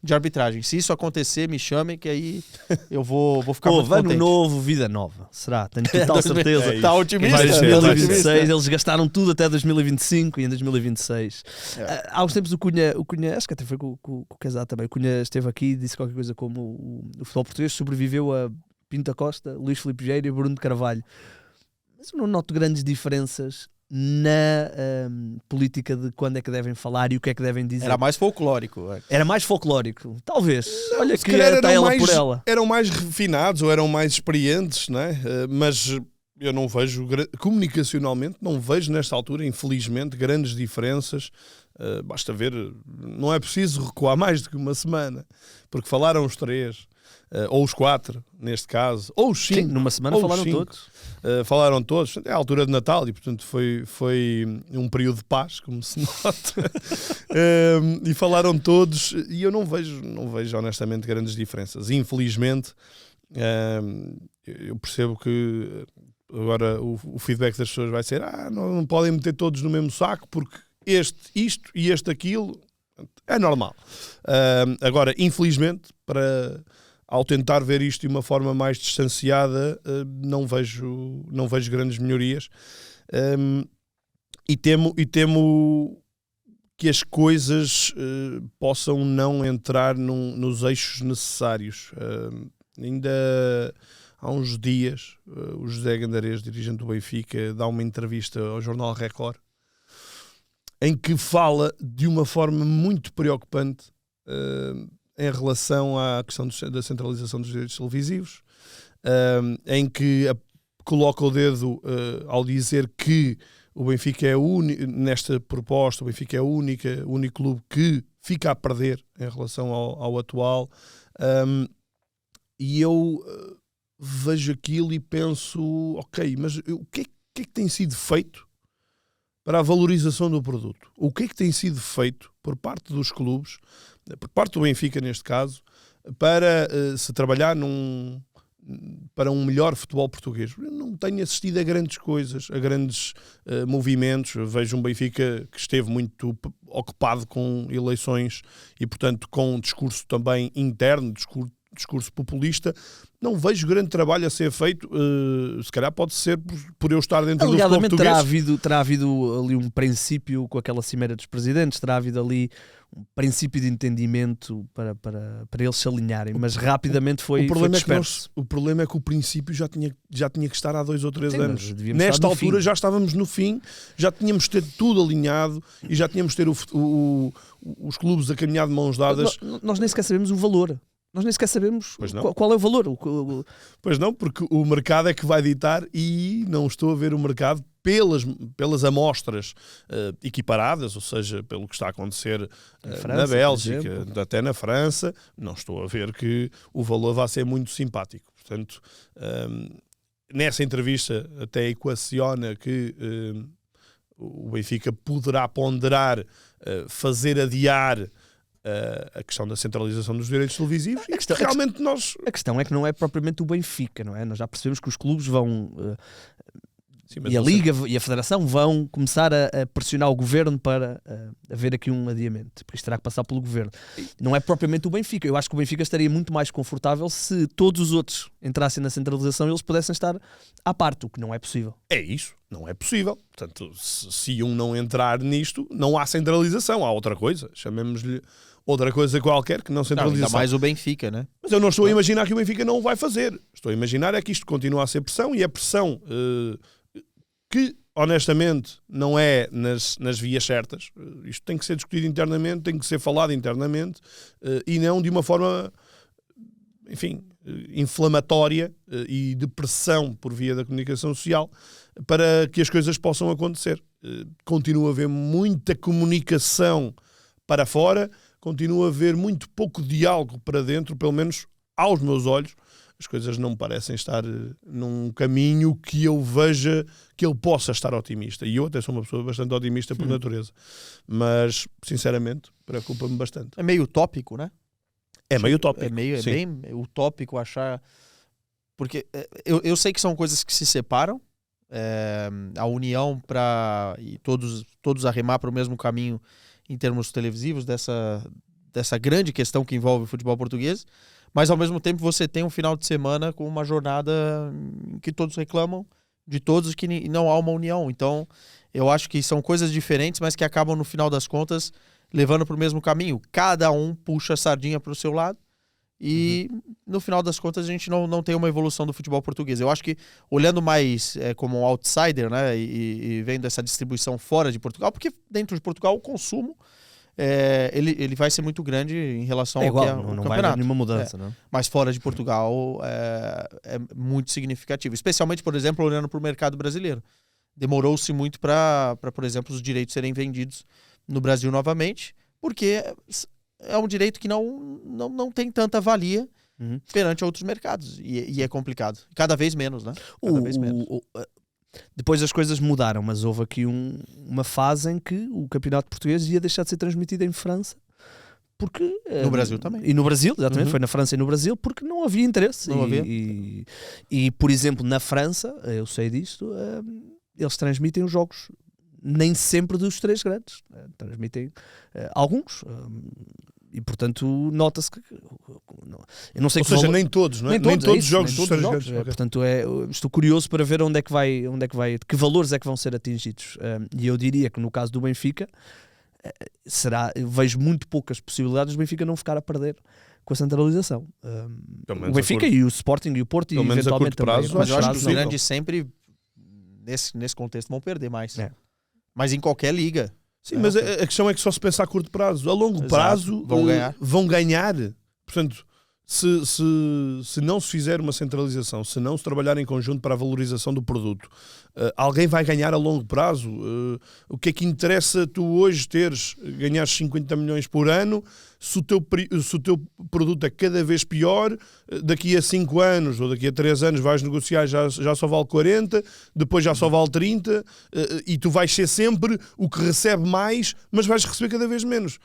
Speaker 3: de arbitragem. Se isso acontecer, me chamem, que aí eu vou ficar muito
Speaker 1: Ano
Speaker 3: contente.
Speaker 1: novo, vida nova. Será? Tenho total certeza.
Speaker 3: Tá otimista?
Speaker 1: Em
Speaker 2: Vai ser,
Speaker 1: 2026, eles gastaram tudo até 2025 e em 2026. Há uns tempos o Cunha, acho que até foi com o Casado também, o Cunha esteve aqui e disse qualquer coisa como o futebol português sobreviveu a Pinto da Costa, Luís Filipe Vieira e Bruno de Carvalho. Mas eu não noto grandes diferenças na política de quando é que devem falar e o que é que devem dizer.
Speaker 3: Era mais folclórico.
Speaker 1: Era mais folclórico, talvez. Olha
Speaker 2: Se
Speaker 1: que
Speaker 2: calhar
Speaker 1: está ela por ela.
Speaker 2: eram mais refinados ou eram mais experientes, não é? Mas eu não vejo, comunicacionalmente, não vejo nesta altura, infelizmente, grandes diferenças. Basta ver, não é preciso recuar mais do que uma semana, porque falaram os 3, ou os 4, neste caso, ou os 5.
Speaker 1: Sim, numa semana
Speaker 2: ou
Speaker 1: falaram
Speaker 2: os 5.
Speaker 1: todos.
Speaker 2: Falaram todos, é a altura de Natal e portanto foi um período de paz, como se nota. E falaram todos e eu não vejo honestamente grandes diferenças. Infelizmente, eu percebo que agora o feedback das pessoas vai ser não podem meter todos no mesmo saco porque isto e aquilo é normal. Agora, infelizmente, ao tentar ver isto de uma forma mais distanciada, não vejo grandes melhorias. E temo que as coisas possam não entrar nos eixos necessários. Ainda há uns dias, o José Gandarês, dirigente do Benfica, dá uma entrevista ao jornal Record, em que fala de uma forma muito preocupante em relação à questão da centralização dos direitos televisivos, em que coloca o dedo ao dizer que o Benfica é nesta proposta, o Benfica é o único clube que fica a perder em relação ao atual, e eu vejo aquilo e penso, ok, mas o que é que tem sido feito para a valorização do produto? O que é que tem sido feito por parte dos clubes, por parte do Benfica neste caso, para se trabalhar para um melhor futebol português? Eu não tenho assistido a grandes coisas, a grandes movimentos. Eu vejo um Benfica que esteve muito ocupado com eleições e, portanto, com um discurso também interno, discurso populista. Não vejo grande trabalho a ser feito. Se calhar pode ser por eu estar dentro do futebol português.
Speaker 1: Terá havido ali um princípio com aquela cimeira dos presidentes, terá havido ali um princípio de entendimento para eles se alinharem, mas rapidamente foi disperso.
Speaker 2: O problema é que o princípio já tinha que estar há 2 ou 3 anos.
Speaker 1: Nesta
Speaker 2: altura já estávamos no fim, já tínhamos de ter tudo alinhado e já tínhamos de ter os clubes a caminhar de mãos dadas.
Speaker 1: Nós nem sequer sabemos o valor. Nós nem sequer sabemos qual é o valor.
Speaker 2: Pois não, porque o mercado é que vai ditar e não estou a ver o mercado pelas amostras equiparadas, ou seja, pelo que está a acontecer na Bélgica, até na França, não estou a ver que o valor vai ser muito simpático. Portanto, nessa entrevista até equaciona que o Benfica poderá ponderar fazer adiar a questão da centralização dos direitos televisivos.
Speaker 1: A questão é que não é propriamente o Benfica, não é? Nós já percebemos que os clubes vão e a Liga e a Federação vão começar a pressionar o Governo para haver aqui um adiamento, porque isto terá que passar pelo Governo. Não é propriamente o Benfica. Eu acho que o Benfica estaria muito mais confortável se todos os outros entrassem na centralização e eles pudessem estar à parte, o que não é possível.
Speaker 2: É isso, não é possível. Portanto, se um não entrar nisto, não há centralização, há outra coisa. Chamemos-lhe outra coisa qualquer que não centralização.
Speaker 3: Ainda mais o Benfica, né?
Speaker 2: Mas eu não estou a imaginar que o Benfica não o vai fazer. Estou a imaginar é que isto continua a ser pressão e é pressão que, honestamente, não é nas vias certas. Isto tem que ser discutido internamente, tem que ser falado internamente e não de uma forma, enfim, inflamatória e de pressão por via da comunicação social para que as coisas possam acontecer. Continua a haver muita comunicação para fora, continua a haver muito pouco diálogo para dentro, pelo menos aos meus olhos. As coisas não me parecem estar num caminho que eu veja que ele possa estar otimista. E eu até sou uma pessoa bastante otimista por natureza. Mas, sinceramente, preocupa-me bastante.
Speaker 3: É meio utópico, né?
Speaker 2: É meio utópico.
Speaker 3: É bem utópico achar... Porque eu sei que são coisas que se separam. A união para todos arremar para o mesmo caminho em termos televisivos dessa grande questão que envolve o futebol português, mas ao mesmo tempo você tem um final de semana com uma jornada em que todos reclamam de todos, que não há uma união. Então, eu acho que são coisas diferentes, mas que acabam, no final das contas, levando para o mesmo caminho. Cada um puxa a sardinha para o seu lado e, no final das contas, a gente não tem uma evolução do futebol português. Eu acho que, olhando mais como um outsider, né, e vendo essa distribuição fora de Portugal, porque dentro de Portugal o consumo ele vai ser muito grande em relação ao
Speaker 1: igual,
Speaker 3: que é o
Speaker 1: não
Speaker 3: campeonato.
Speaker 1: vai haver nenhuma mudança, não?
Speaker 3: Mas fora de Portugal é muito significativo. Especialmente, por exemplo, olhando para o mercado brasileiro. Demorou-se muito para, por exemplo, os direitos serem vendidos no Brasil novamente, porque é um direito que não tem tanta valia perante outros mercados. E é complicado. Cada vez menos, né? Cada vez menos.
Speaker 1: Depois as coisas mudaram, mas houve aqui uma fase em que o campeonato português ia deixar de ser transmitido em França. Porque,
Speaker 3: no Brasil também.
Speaker 1: E no Brasil, exatamente, foi na França e no Brasil, porque não havia interesse.
Speaker 3: Não havia.
Speaker 1: E, por exemplo, na França, eu sei disto, eles transmitem os jogos nem sempre dos três grandes. Transmitem alguns. E, portanto, nota-se que... Eu não sei.
Speaker 2: Ou seja, nem todos, não é? Nem todos os jogos dos três grandes.
Speaker 1: Portanto, estou curioso para ver onde é que vai, de que valores é que vão ser atingidos. E eu diria que no caso do Benfica, vejo muito poucas possibilidades do Benfica não ficar a perder com a centralização. O Benfica e o Sporting e o Porto e eventualmente
Speaker 2: prazo,
Speaker 1: também.
Speaker 3: Mas eu acho que os grandes sempre, nesse contexto, vão perder mais. Mas em qualquer liga.
Speaker 2: Sim, mas a questão é que só se pensa a curto prazo. A longo prazo vão ganhar. Portanto, se não se fizer uma centralização, se não se trabalhar em conjunto para a valorização do produto, alguém vai ganhar a longo prazo. O que é que interessa tu hoje ganhar 50 milhões por ano, se o teu produto é cada vez pior, daqui a 5 anos ou daqui a 3 anos vais negociar, já só vale 40, depois já só vale 30, e tu vais ser sempre o que recebe mais, mas vais receber cada vez menos.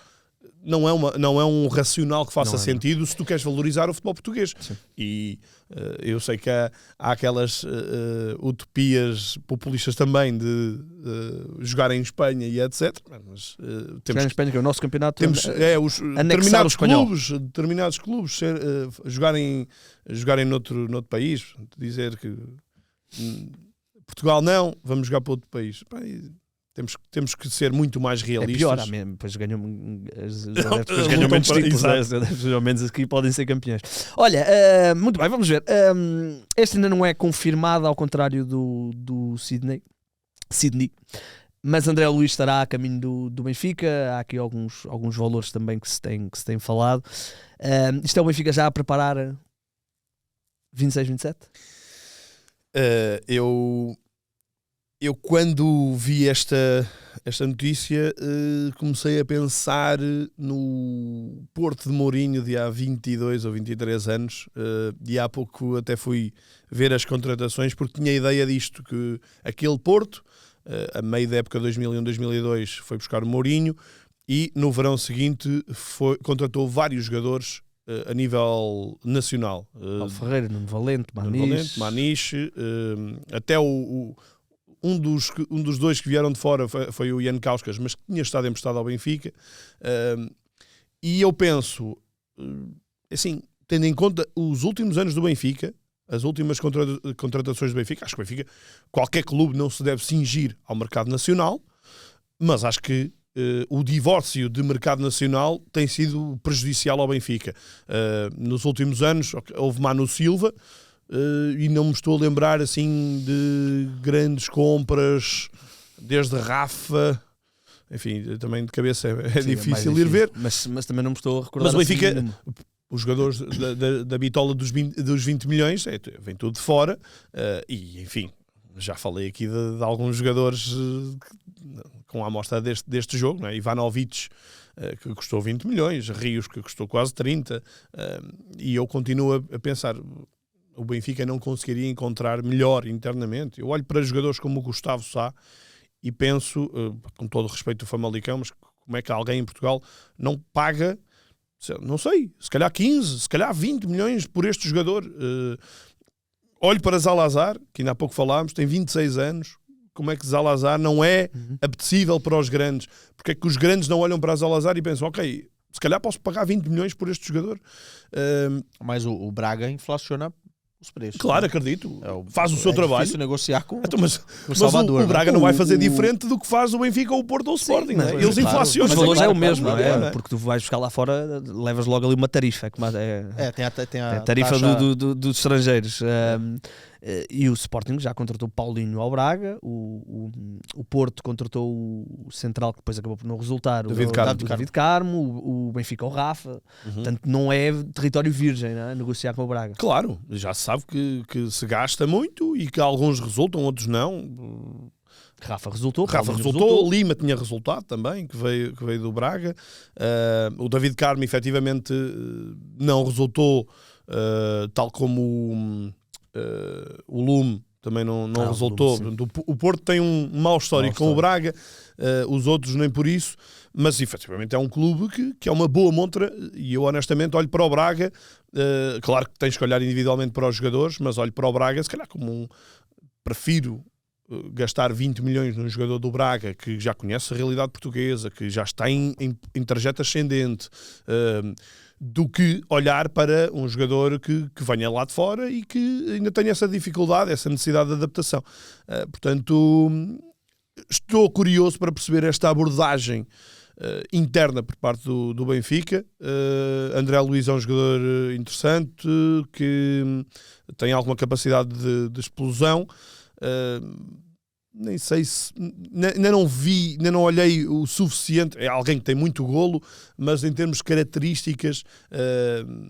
Speaker 2: Não é um racional que faça sentido se tu queres valorizar o futebol português. Sim. E eu sei que há aquelas utopias populistas também de jogar em Espanha e etc. Mas
Speaker 1: jogar em Espanha, que é o nosso campeonato,
Speaker 2: determinados clubes jogarem noutro país. Dizer que Portugal não, vamos jogar para outro país. Temos que ser muito mais realistas.
Speaker 1: É pior, mesmo. Depois ganham menos títulos, ao menos aqui podem ser campeões. Olha, muito bem, vamos ver. Este ainda não é confirmado, ao contrário do Sydney, mas André Luiz estará a caminho do Benfica. Há aqui alguns valores também que se tem falado. Isto é o Benfica já a preparar 26-27?
Speaker 2: Eu quando vi esta notícia comecei a pensar no Porto de Mourinho de há 22 ou 23 anos e há pouco até fui ver as contratações porque tinha a ideia disto, que aquele Porto, a meio da época 2001-2002, foi buscar o Mourinho e no verão seguinte contratou vários jogadores a nível nacional.
Speaker 1: Paulo Ferreira, Nuno Valente,
Speaker 2: Maniche, até um dos dois que vieram de fora foi o Ian Kauskas, mas que tinha estado emprestado ao Benfica. E eu penso, assim, tendo em conta os últimos anos do Benfica, as últimas contratações do Benfica, acho que o Benfica, qualquer clube não se deve cingir ao mercado nacional, mas acho que o divórcio de mercado nacional tem sido prejudicial ao Benfica. Nos últimos anos houve Manu Silva, e não me estou a lembrar assim de grandes compras, desde Rafa, enfim, também de cabeça é difícil ir ver.
Speaker 1: Mas também não me estou a recordar.
Speaker 2: Mas o Benfica, os jogadores da bitola dos 20 milhões, vem tudo de fora, e enfim, já falei aqui de alguns jogadores com a amostra deste jogo, não é? Ivanovic, que custou 20 milhões, Rios, que custou quase 30, e eu continuo a pensar... O Benfica não conseguiria encontrar melhor internamente. Eu olho para jogadores como o Gustavo Sá e penso, com todo o respeito do Famalicão, mas como é que alguém em Portugal não paga, não sei, se calhar 15, se calhar 20 milhões por este jogador. Olho para Zalazar, que ainda há pouco falámos, tem 26 anos. Como é que Zalazar não é apetecível para os grandes? Porque é que os grandes não olham para Zalazar e pensam, ok, se calhar posso pagar 20 milhões por este jogador.
Speaker 3: Mas o Braga inflaciona os preços.
Speaker 2: Claro,
Speaker 3: né?
Speaker 2: acredito. Faz o seu trabalho.
Speaker 3: É difícil negociar com
Speaker 2: Então, mas
Speaker 3: o Salvador.
Speaker 2: o Braga
Speaker 3: né?
Speaker 2: não vai fazer diferente do que faz o Benfica ou o Porto ou o Sporting.
Speaker 1: Mas,
Speaker 2: né? Eles
Speaker 1: claro,
Speaker 2: inflacionam.
Speaker 1: os valores é o
Speaker 2: Claro,
Speaker 1: mesmo,
Speaker 2: claro,
Speaker 1: não é?
Speaker 2: não é?
Speaker 1: Porque tu vais buscar lá fora, levas logo ali uma tarifa.
Speaker 3: Tem a
Speaker 1: Tarifa
Speaker 3: taxa...
Speaker 1: dos estrangeiros. E o Sporting já contratou o Paulinho ao Braga, o Porto contratou o central, que depois acabou por não resultar,
Speaker 2: David
Speaker 1: Carmo, o Benfica ao Rafa. Portanto, não é território virgem, não é? Negociar com o Braga.
Speaker 2: Claro, já se sabe que se gasta muito e que alguns resultam, outros não.
Speaker 1: Rafa resultou.
Speaker 2: Lima tinha resultado também, que veio do Braga. O David Carmo, efetivamente, não resultou, tal como o Lume também não resultou.
Speaker 1: Lume,
Speaker 2: o Porto tem um mau histórico com o Braga, os outros nem por isso, mas efetivamente é um clube que é uma boa montra, e eu honestamente olho para o Braga, claro que tens que olhar individualmente para os jogadores, mas olho para o Braga se calhar como prefiro gastar 20 milhões num jogador do Braga que já conhece a realidade portuguesa, que já está em trajeto ascendente, do que olhar para um jogador que venha lá de fora e que ainda tenha essa dificuldade, essa necessidade de adaptação. Portanto, estou curioso para perceber esta abordagem interna por parte do Benfica. André Luiz é um jogador interessante, que tem alguma capacidade de explosão. Nem sei se ainda não olhei o suficiente. É alguém que tem muito golo, mas em termos de características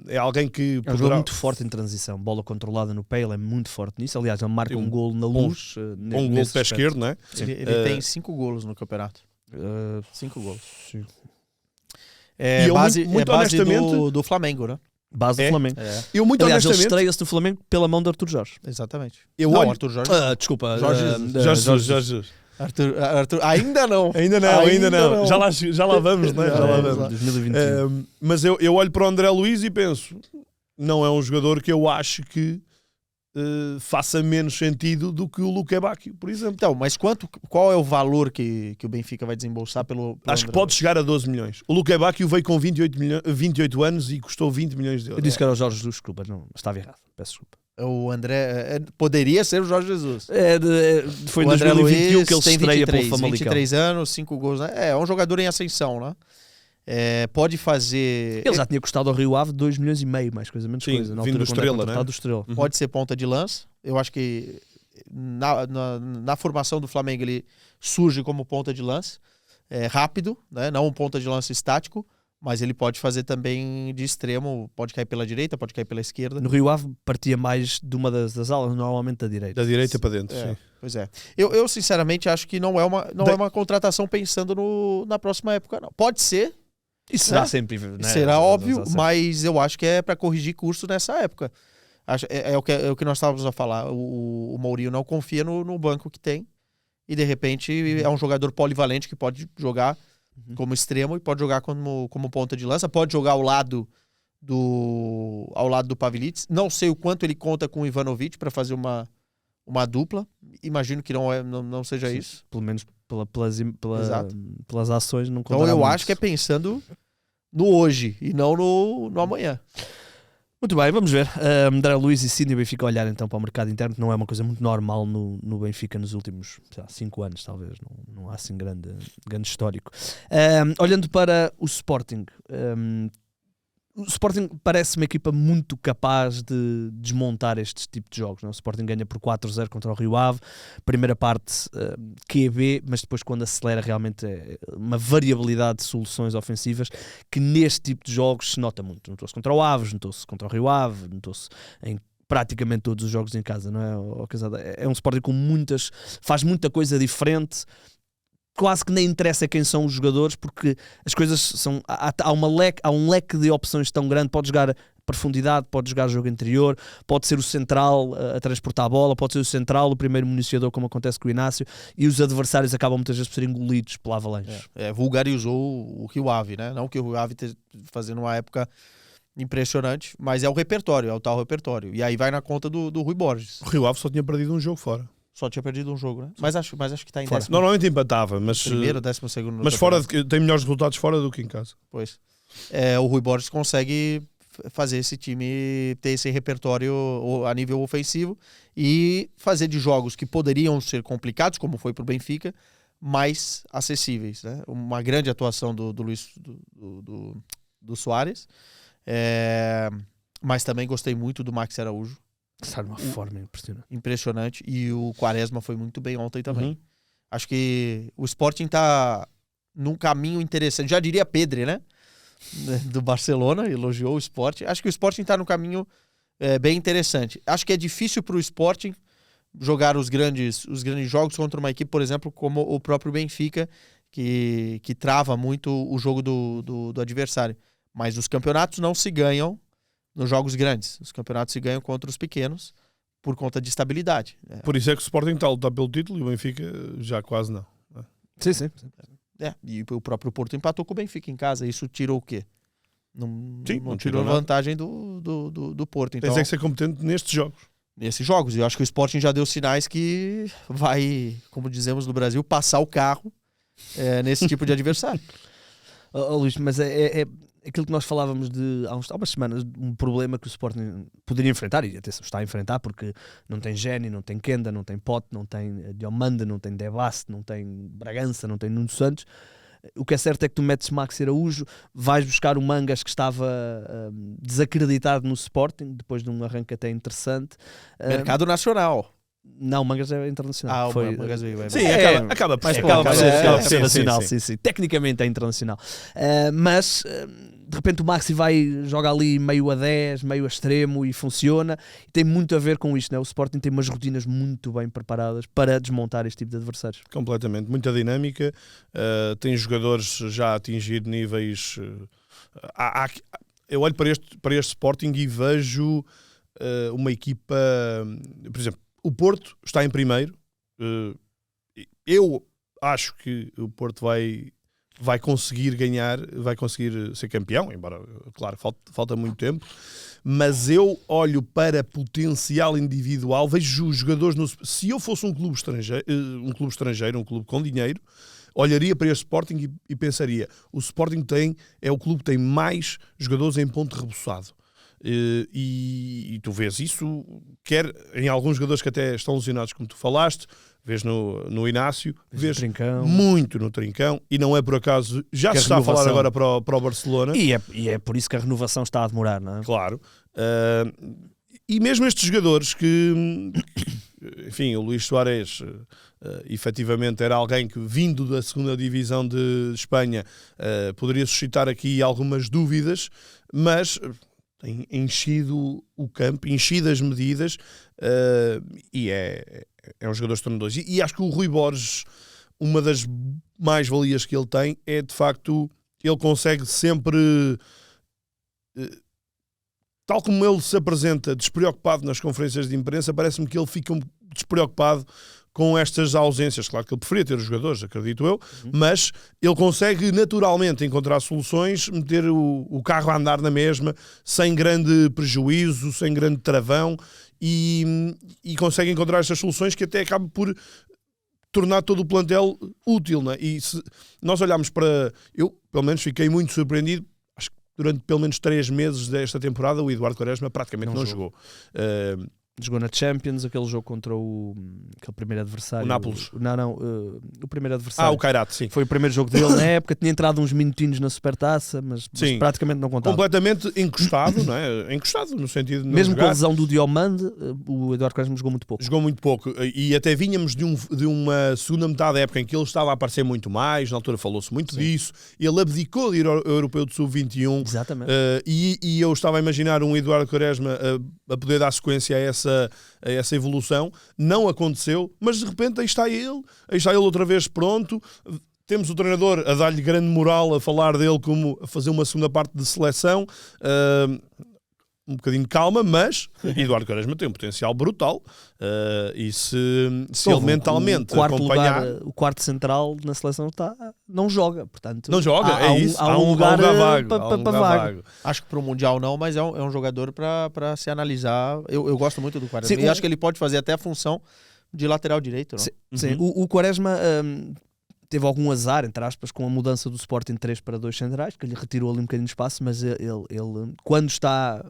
Speaker 2: é alguém que
Speaker 1: é um jogador muito forte em transição, bola controlada no pé, ele é muito forte nisso. Aliás, ele marca um golo na luz,
Speaker 2: um golo de pé esquerdo, não é?
Speaker 3: Ele tem 5 golos no campeonato. 5 golos.
Speaker 1: Sim.
Speaker 3: É
Speaker 2: eu
Speaker 3: base,
Speaker 2: muito
Speaker 3: base
Speaker 2: honestamente,
Speaker 3: do Flamengo, né?
Speaker 1: Base do Flamengo.
Speaker 2: Eu muito
Speaker 1: Aliás, ele
Speaker 2: honestamente,
Speaker 1: estreia-se no Flamengo pela mão de Arthur Jorge.
Speaker 3: Exatamente.
Speaker 2: eu olho...
Speaker 3: Arthur Jorge.
Speaker 1: Desculpa,
Speaker 2: Jorge Jesus.
Speaker 3: Arthur, ainda não.
Speaker 2: Ainda não. Já lá vamos, né? Já lá vamos.
Speaker 1: 2021.
Speaker 2: Mas eu olho para o André Luiz e penso, não é um jogador que eu acho que faça menos sentido do que o Luque Bacchio, por exemplo.
Speaker 3: Então, mas qual é o valor que o Benfica vai desembolsar pelo
Speaker 2: Acho que
Speaker 3: André?
Speaker 2: pode chegar a 12 milhões. O Luque Bacchio veio com 28 anos e custou 20 milhões de euros.
Speaker 1: Eu disse que era o Jorge Jesus, desculpa, não, estava errado, peço desculpa.
Speaker 3: O André poderia ser o Jorge Jesus.
Speaker 1: Foi em
Speaker 3: O André
Speaker 1: 2021
Speaker 3: Luiz
Speaker 1: que ele se
Speaker 3: tem
Speaker 1: estreia
Speaker 3: 23,
Speaker 1: pelo Famalicão.
Speaker 3: 23 anos, 5 gols. Né? É um jogador em ascensão, né? Pode fazer...
Speaker 1: Ele já tinha custado ao Rio Ave 2 milhões e meio, mais coisa menos coisa. Na
Speaker 2: vindo
Speaker 1: altura,
Speaker 2: do
Speaker 1: quando
Speaker 2: Estrela,
Speaker 1: contratado
Speaker 2: né?
Speaker 1: do Estrela.
Speaker 3: Pode ser ponta de lança. Eu acho que na formação do Flamengo ele surge como ponta de lança. Rápido, né? Não um ponta de lança estático, mas ele pode fazer também de extremo. Pode cair pela direita, pode cair pela esquerda.
Speaker 1: No Rio Ave partia mais de uma das alas, normalmente da direita.
Speaker 2: Da direita para dentro, sim.
Speaker 3: Pois é. Eu sinceramente acho que não é uma contratação pensando na próxima época, não. Pode ser.
Speaker 1: Isso será sempre, né?
Speaker 3: Será óbvio, mas eu acho que é para corrigir curso nessa época. É o que nós estávamos a falar. O Mourinho não confia no banco que tem e de repente é um jogador polivalente que pode jogar como extremo e pode jogar como ponta de lança, pode jogar ao lado do Pavlidis. Não sei o quanto ele conta com o Ivanovic para fazer uma dupla. Imagino que não seja
Speaker 1: Sim,
Speaker 3: isso.
Speaker 1: Pelo menos pelas ações não
Speaker 3: Então
Speaker 1: contará
Speaker 3: eu
Speaker 1: muito.
Speaker 3: acho que é pensando no hoje e não no amanhã.
Speaker 1: Muito bem, vamos ver. André Luiz e Cine Benfica olhar então para o mercado interno, que não é uma coisa muito normal no Benfica nos últimos 5 anos, talvez. Não há assim grande histórico. Olhando para o Sporting, o Sporting parece uma equipa muito capaz de desmontar este tipo de jogos. Não? O Sporting ganha por 4-0 contra o Rio Ave. Primeira parte QB, mas depois quando acelera realmente é uma variabilidade de soluções ofensivas que neste tipo de jogos se nota muito. Notou-se contra o Aves, notou-se contra o Rio Ave, notou-se em praticamente todos os jogos em casa. Não é? É um Sporting com faz muita coisa diferente. Quase que nem interessa quem são os jogadores, porque as coisas são... Há um leque de opções tão grande. Pode jogar profundidade, pode jogar jogo interior, pode ser o central a transportar a bola, pode ser o central, o primeiro municiador, como acontece com o Inácio, e os adversários acabam muitas vezes por ser engolidos pela Avalanche.
Speaker 3: Vulgarizou o Rio Ave, né? Não que o Rio Ave esteja fazendo uma época impressionante, mas é o repertório, é o tal repertório. E aí vai na conta do Rui Borges.
Speaker 2: O Rio Ave só tinha perdido um jogo fora.
Speaker 3: Só tinha perdido um jogo, né? Mas acho que tá em
Speaker 1: Fora.
Speaker 3: décimo
Speaker 2: Normalmente empatava, mas,
Speaker 3: primeiro, 12º no
Speaker 2: mas tem melhores resultados fora do que em casa.
Speaker 3: Pois. O Rui Borges consegue fazer esse time ter esse repertório a nível ofensivo e fazer de jogos que poderiam ser complicados, como foi pro Benfica, mais acessíveis, né? Uma grande atuação do Luiz do Soares, mas também gostei muito do Max Araújo.
Speaker 1: Está de uma forma
Speaker 3: Impressionante. E o Quaresma foi muito bem ontem também.
Speaker 2: Uhum.
Speaker 3: Acho que o Sporting tá num caminho interessante. Já diria Pedri, né? Do Barcelona, elogiou o Sporting. Acho que o Sporting tá num caminho bem interessante. Acho que é difícil pro Sporting jogar os grandes jogos contra uma equipe, por exemplo, como o próprio Benfica, que trava muito o jogo do adversário. Mas os campeonatos não se ganham nos jogos grandes. Os campeonatos se ganham contra os pequenos por conta de estabilidade.
Speaker 2: Por isso é que o Sporting está a lutar pelo título e o Benfica já quase não.
Speaker 1: Sim.
Speaker 3: E o próprio Porto empatou com o Benfica em casa. Isso tirou o quê? Não tirou
Speaker 2: nada.
Speaker 3: vantagem do Porto. Então,
Speaker 2: Tens é que ser competente nestes jogos.
Speaker 3: nesses jogos. E eu acho que o Sporting já deu sinais que vai, como dizemos no Brasil, passar o carro nesse tipo de adversário.
Speaker 1: Luís, mas é aquilo que nós falávamos há umas semanas, um problema que o Sporting poderia enfrentar, e atenção, está a enfrentar, porque não tem Geni, não tem Kenda, não tem Pote, não tem Diomande, não tem Debasse, não tem Bragança, não tem Nuno Santos. O que é certo é que tu metes Max Araújo, vais buscar o Mangas, que estava desacreditado no Sporting, depois de um arranque até interessante.
Speaker 3: Mercado nacional.
Speaker 1: Não, o Mangas é internacional.
Speaker 3: O Mangas veio.
Speaker 2: Sim, acaba por ser.
Speaker 1: Ser nacional, sim. Tecnicamente é internacional. Mas de repente o Maxi joga ali meio a 10, meio a extremo e funciona. E tem muito a ver com isto, né? O Sporting tem umas rotinas muito bem preparadas para desmontar este tipo de adversários.
Speaker 2: Completamente, muita dinâmica. Tem jogadores já a atingir níveis. Eu olho para este Sporting e vejo uma equipa, por exemplo, o Porto está em primeiro. Eu acho que o Porto vai conseguir ganhar, vai conseguir ser campeão, embora, claro, falta muito tempo. Mas eu olho para potencial individual, vejo os jogadores. Se eu fosse um clube estrangeiro, um clube com dinheiro, olharia para este Sporting e pensaria: o Sporting é o clube que tem mais jogadores em ponto rebuçado. E tu vês isso, quer em alguns jogadores que até estão lesionados, como tu falaste, vês no Inácio, vês muito no Trincão, e não é por acaso, já se está a falar agora para o Barcelona.
Speaker 1: E é por isso que a renovação está a demorar, não é?
Speaker 2: Claro. E mesmo estes jogadores que, enfim, o Luís Soares efetivamente era alguém que, vindo da segunda divisão de Espanha, poderia suscitar aqui algumas dúvidas, mas tem enchido o campo, enchido as medidas, e é um jogador extraordinário. E acho que o Rui Borges, uma das mais-valias que ele tem é, de facto, ele consegue sempre, tal como ele se apresenta despreocupado nas conferências de imprensa, parece-me que ele fica despreocupado com estas ausências. Claro que ele preferia ter os jogadores, acredito eu, mas ele consegue naturalmente encontrar soluções, meter o carro a andar na mesma, sem grande prejuízo, sem grande travão, e consegue encontrar estas soluções que até acabam por tornar todo o plantel útil, né? E se nós olharmos para... Eu, pelo menos, fiquei muito surpreendido. Acho que durante pelo menos 3 meses desta temporada o Eduardo Quaresma praticamente não jogou.
Speaker 1: Jogou na Champions, aquele jogo contra aquele primeiro adversário.
Speaker 2: O Nápoles.
Speaker 1: O primeiro adversário.
Speaker 2: O Kairat, sim.
Speaker 1: Foi o primeiro jogo dele na época, tinha entrado uns minutinhos na Supertaça, mas praticamente não contava.
Speaker 2: Completamente encostado, não é? Encostado no sentido de não
Speaker 1: mesmo
Speaker 2: jogar.
Speaker 1: Com a lesão do Diomande, o Eduardo Quaresma jogou muito pouco.
Speaker 2: Jogou muito pouco, e até vínhamos de uma segunda metade da época em que ele estava a aparecer muito mais, na altura falou-se muito disso, ele abdicou de ir ao Europeu de Sub-21.
Speaker 1: Exatamente.
Speaker 2: E eu estava a imaginar um Eduardo Quaresma a poder dar sequência a essa evolução. Não aconteceu, mas de repente aí está ele outra vez pronto. Temos o treinador a dar-lhe grande moral, a falar dele como a fazer uma segunda parte de seleção, um bocadinho de calma, mas Eduardo Quaresma tem um potencial brutal, e se ele mentalmente acompanhar...
Speaker 1: O quarto central na seleção não joga, portanto...
Speaker 2: Não joga,
Speaker 1: há um lugar
Speaker 2: para vago.
Speaker 3: Acho que para o Mundial não, mas é um jogador para se analisar. Eu gosto muito do Quaresma. E acho que ele pode fazer até a função de lateral direito, não?
Speaker 1: Sim. O Quaresma teve algum azar, entre aspas, com a mudança do Sporting 3 para 2 centrais, que lhe retirou ali um bocadinho de espaço, mas ele quando está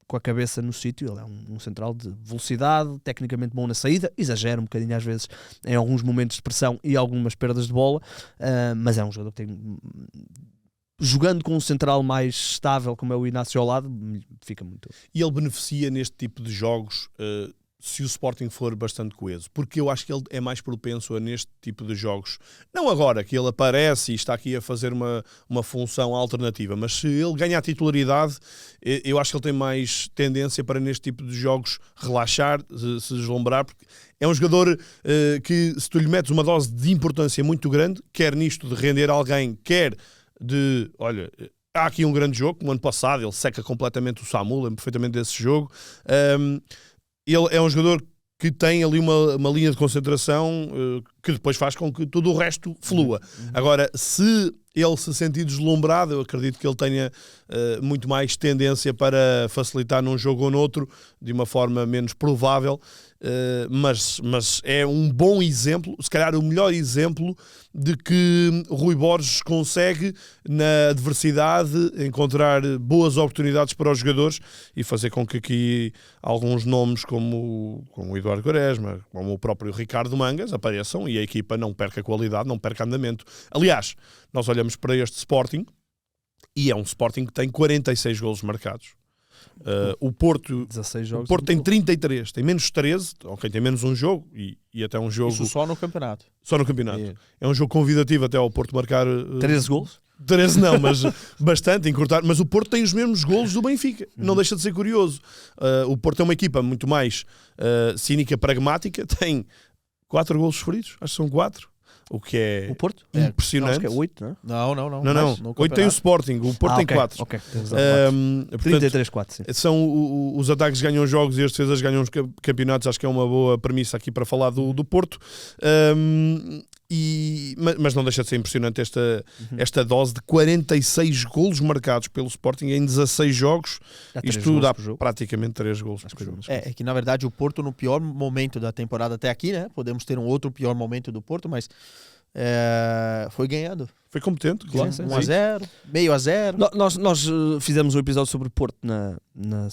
Speaker 1: com a cabeça no sítio, ele é um central de velocidade, tecnicamente bom na saída, exagera um bocadinho às vezes em alguns momentos de pressão e algumas perdas de bola, mas é um jogador que tem... Jogando com um central mais estável, como é o Inácio ao lado, fica muito...
Speaker 2: E ele beneficia neste tipo de jogos se o Sporting for bastante coeso, porque eu acho que ele é mais propenso a neste tipo de jogos, não agora que ele aparece e está aqui a fazer uma função alternativa, mas se ele ganha a titularidade, eu acho que ele tem mais tendência para neste tipo de jogos relaxar, se deslumbrar, porque é um jogador que se tu lhe metes uma dose de importância muito grande, quer nisto de render alguém, quer de, olha... Há aqui um grande jogo, como ano passado, ele seca completamente o Samu, lembro perfeitamente desse jogo. Ele é um jogador que tem ali uma linha de concentração que depois faz com que tudo o resto flua. Agora, se ele se sentir deslumbrado, eu acredito que ele tenha muito mais tendência para facilitar num jogo ou noutro, de uma forma menos provável, mas é um bom exemplo, se calhar o melhor exemplo de que Rui Borges consegue, na adversidade, encontrar boas oportunidades para os jogadores e fazer com que aqui alguns nomes como o Eduardo Quaresma, como o próprio Ricardo Mangas apareçam e a equipa não perca qualidade, não perca andamento. Aliás, nós olhamos para este Sporting e é um Sporting que tem 46 golos marcados. O Porto,
Speaker 1: 16 jogos,
Speaker 2: o Porto tem 33, tem menos 13, ok, tem menos um jogo e até um jogo...
Speaker 3: Isso só no campeonato.
Speaker 2: Só no campeonato. É um jogo convidativo até ao Porto marcar...
Speaker 1: 13 golos?
Speaker 2: 13 não, mas bastante, encurtar. Mas o Porto tem os mesmos golos do Benfica. Não deixa de ser curioso. O Porto é uma equipa muito mais cínica, pragmática, tem 4 golos sofridos, acho que são 4. O que é
Speaker 1: o Porto?
Speaker 2: impressionante.
Speaker 1: Acho que é 8, não é?
Speaker 2: Não. 8 tem o Sporting, o Porto tem 4.
Speaker 1: Ok.
Speaker 2: 33-4,
Speaker 1: sim.
Speaker 2: São os ataques ganham jogos e as defesas ganham campeonatos. Acho que é uma boa premissa aqui para falar do Porto. Mas não deixa de ser impressionante esta dose de 46 golos marcados pelo Sporting em 16 jogos. Isto dá praticamente 3 golos por jogo.
Speaker 3: É que na verdade o Porto no pior momento da temporada até aqui, né? Podemos ter um outro pior momento do Porto, mas foi ganhando.
Speaker 2: Foi competente, claro.
Speaker 3: 1-0, meio a 0.
Speaker 1: Nós fizemos um episódio sobre o Porto na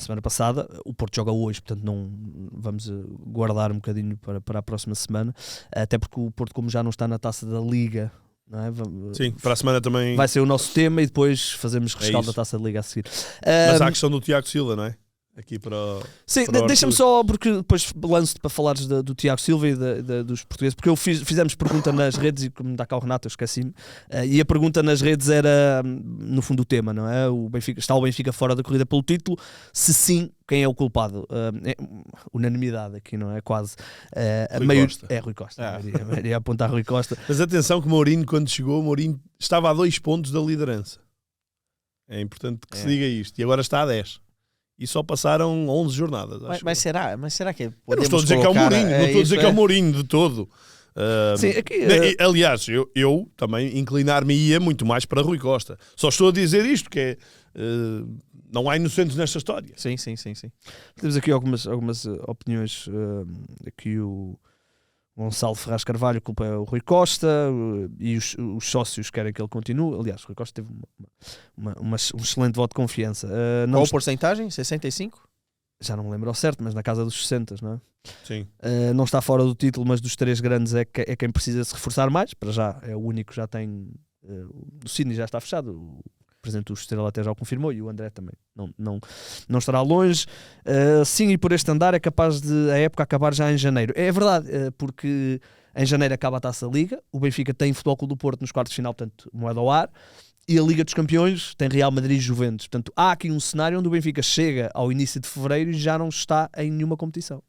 Speaker 1: semana passada. O Porto joga hoje, portanto não vamos guardar um bocadinho para a próxima semana, até porque o Porto, como já não está na Taça da Liga, não é?
Speaker 2: Sim, para a semana também
Speaker 1: vai ser o nosso tema e depois fazemos rescaldo da Taça da Liga a seguir.
Speaker 2: Mas há a questão do Tiago Silva, não é? Aqui para
Speaker 1: sim, deixa-me só, porque depois lanço-te para falares do Tiago Silva e dos portugueses, porque fizemos pergunta nas redes e como está cá o Renato, eu esqueci-me, e a pergunta nas redes era no fundo o tema, não é? Está o Benfica fora da corrida pelo título? Se sim, quem é o culpado? Unanimidade aqui, não é? Quase.
Speaker 2: Costa.
Speaker 1: É Rui Costa. Iria apontar Rui Costa.
Speaker 2: Mas atenção que Mourinho, quando chegou, Mourinho estava a 2 pontos da liderança. É importante que se diga isto. E agora está a 10. E só passaram 11 jornadas.
Speaker 3: Mas será que podemos
Speaker 2: eu não estou a dizer que é o Mourinho, não estou a dizer que é o Mourinho de todo.
Speaker 1: Sim, aqui,
Speaker 2: aliás, eu também inclinar-me-ia muito mais para Rui Costa. Só estou a dizer isto, que é... não há inocentes nesta história.
Speaker 3: Sim.
Speaker 1: Temos aqui algumas opiniões. Aqui o Gonçalo Ferraz Carvalho culpa é o Rui Costa e os sócios querem que ele continue. Aliás, o Rui Costa teve um excelente voto de confiança.
Speaker 3: Qual porcentagem? 65%?
Speaker 1: Já não me lembro ao certo, mas na casa dos 60%, não é?
Speaker 2: Sim.
Speaker 1: Não está fora do título, mas dos 3 grandes é quem precisa se reforçar mais. Para já é o único que já tem... o Cine já está fechado, o presidente do Estrela até já o confirmou e o André também não estará longe. Sim, e por este andar é capaz de a época acabar já em janeiro. É verdade, porque em janeiro acaba a Taça Liga, o Benfica tem Futebol Clube do Porto nos quartos de final, portanto, moeda ao ar, e a Liga dos Campeões tem Real Madrid e Juventus. Portanto, há aqui um cenário onde o Benfica chega ao início de fevereiro e já não está em nenhuma competição.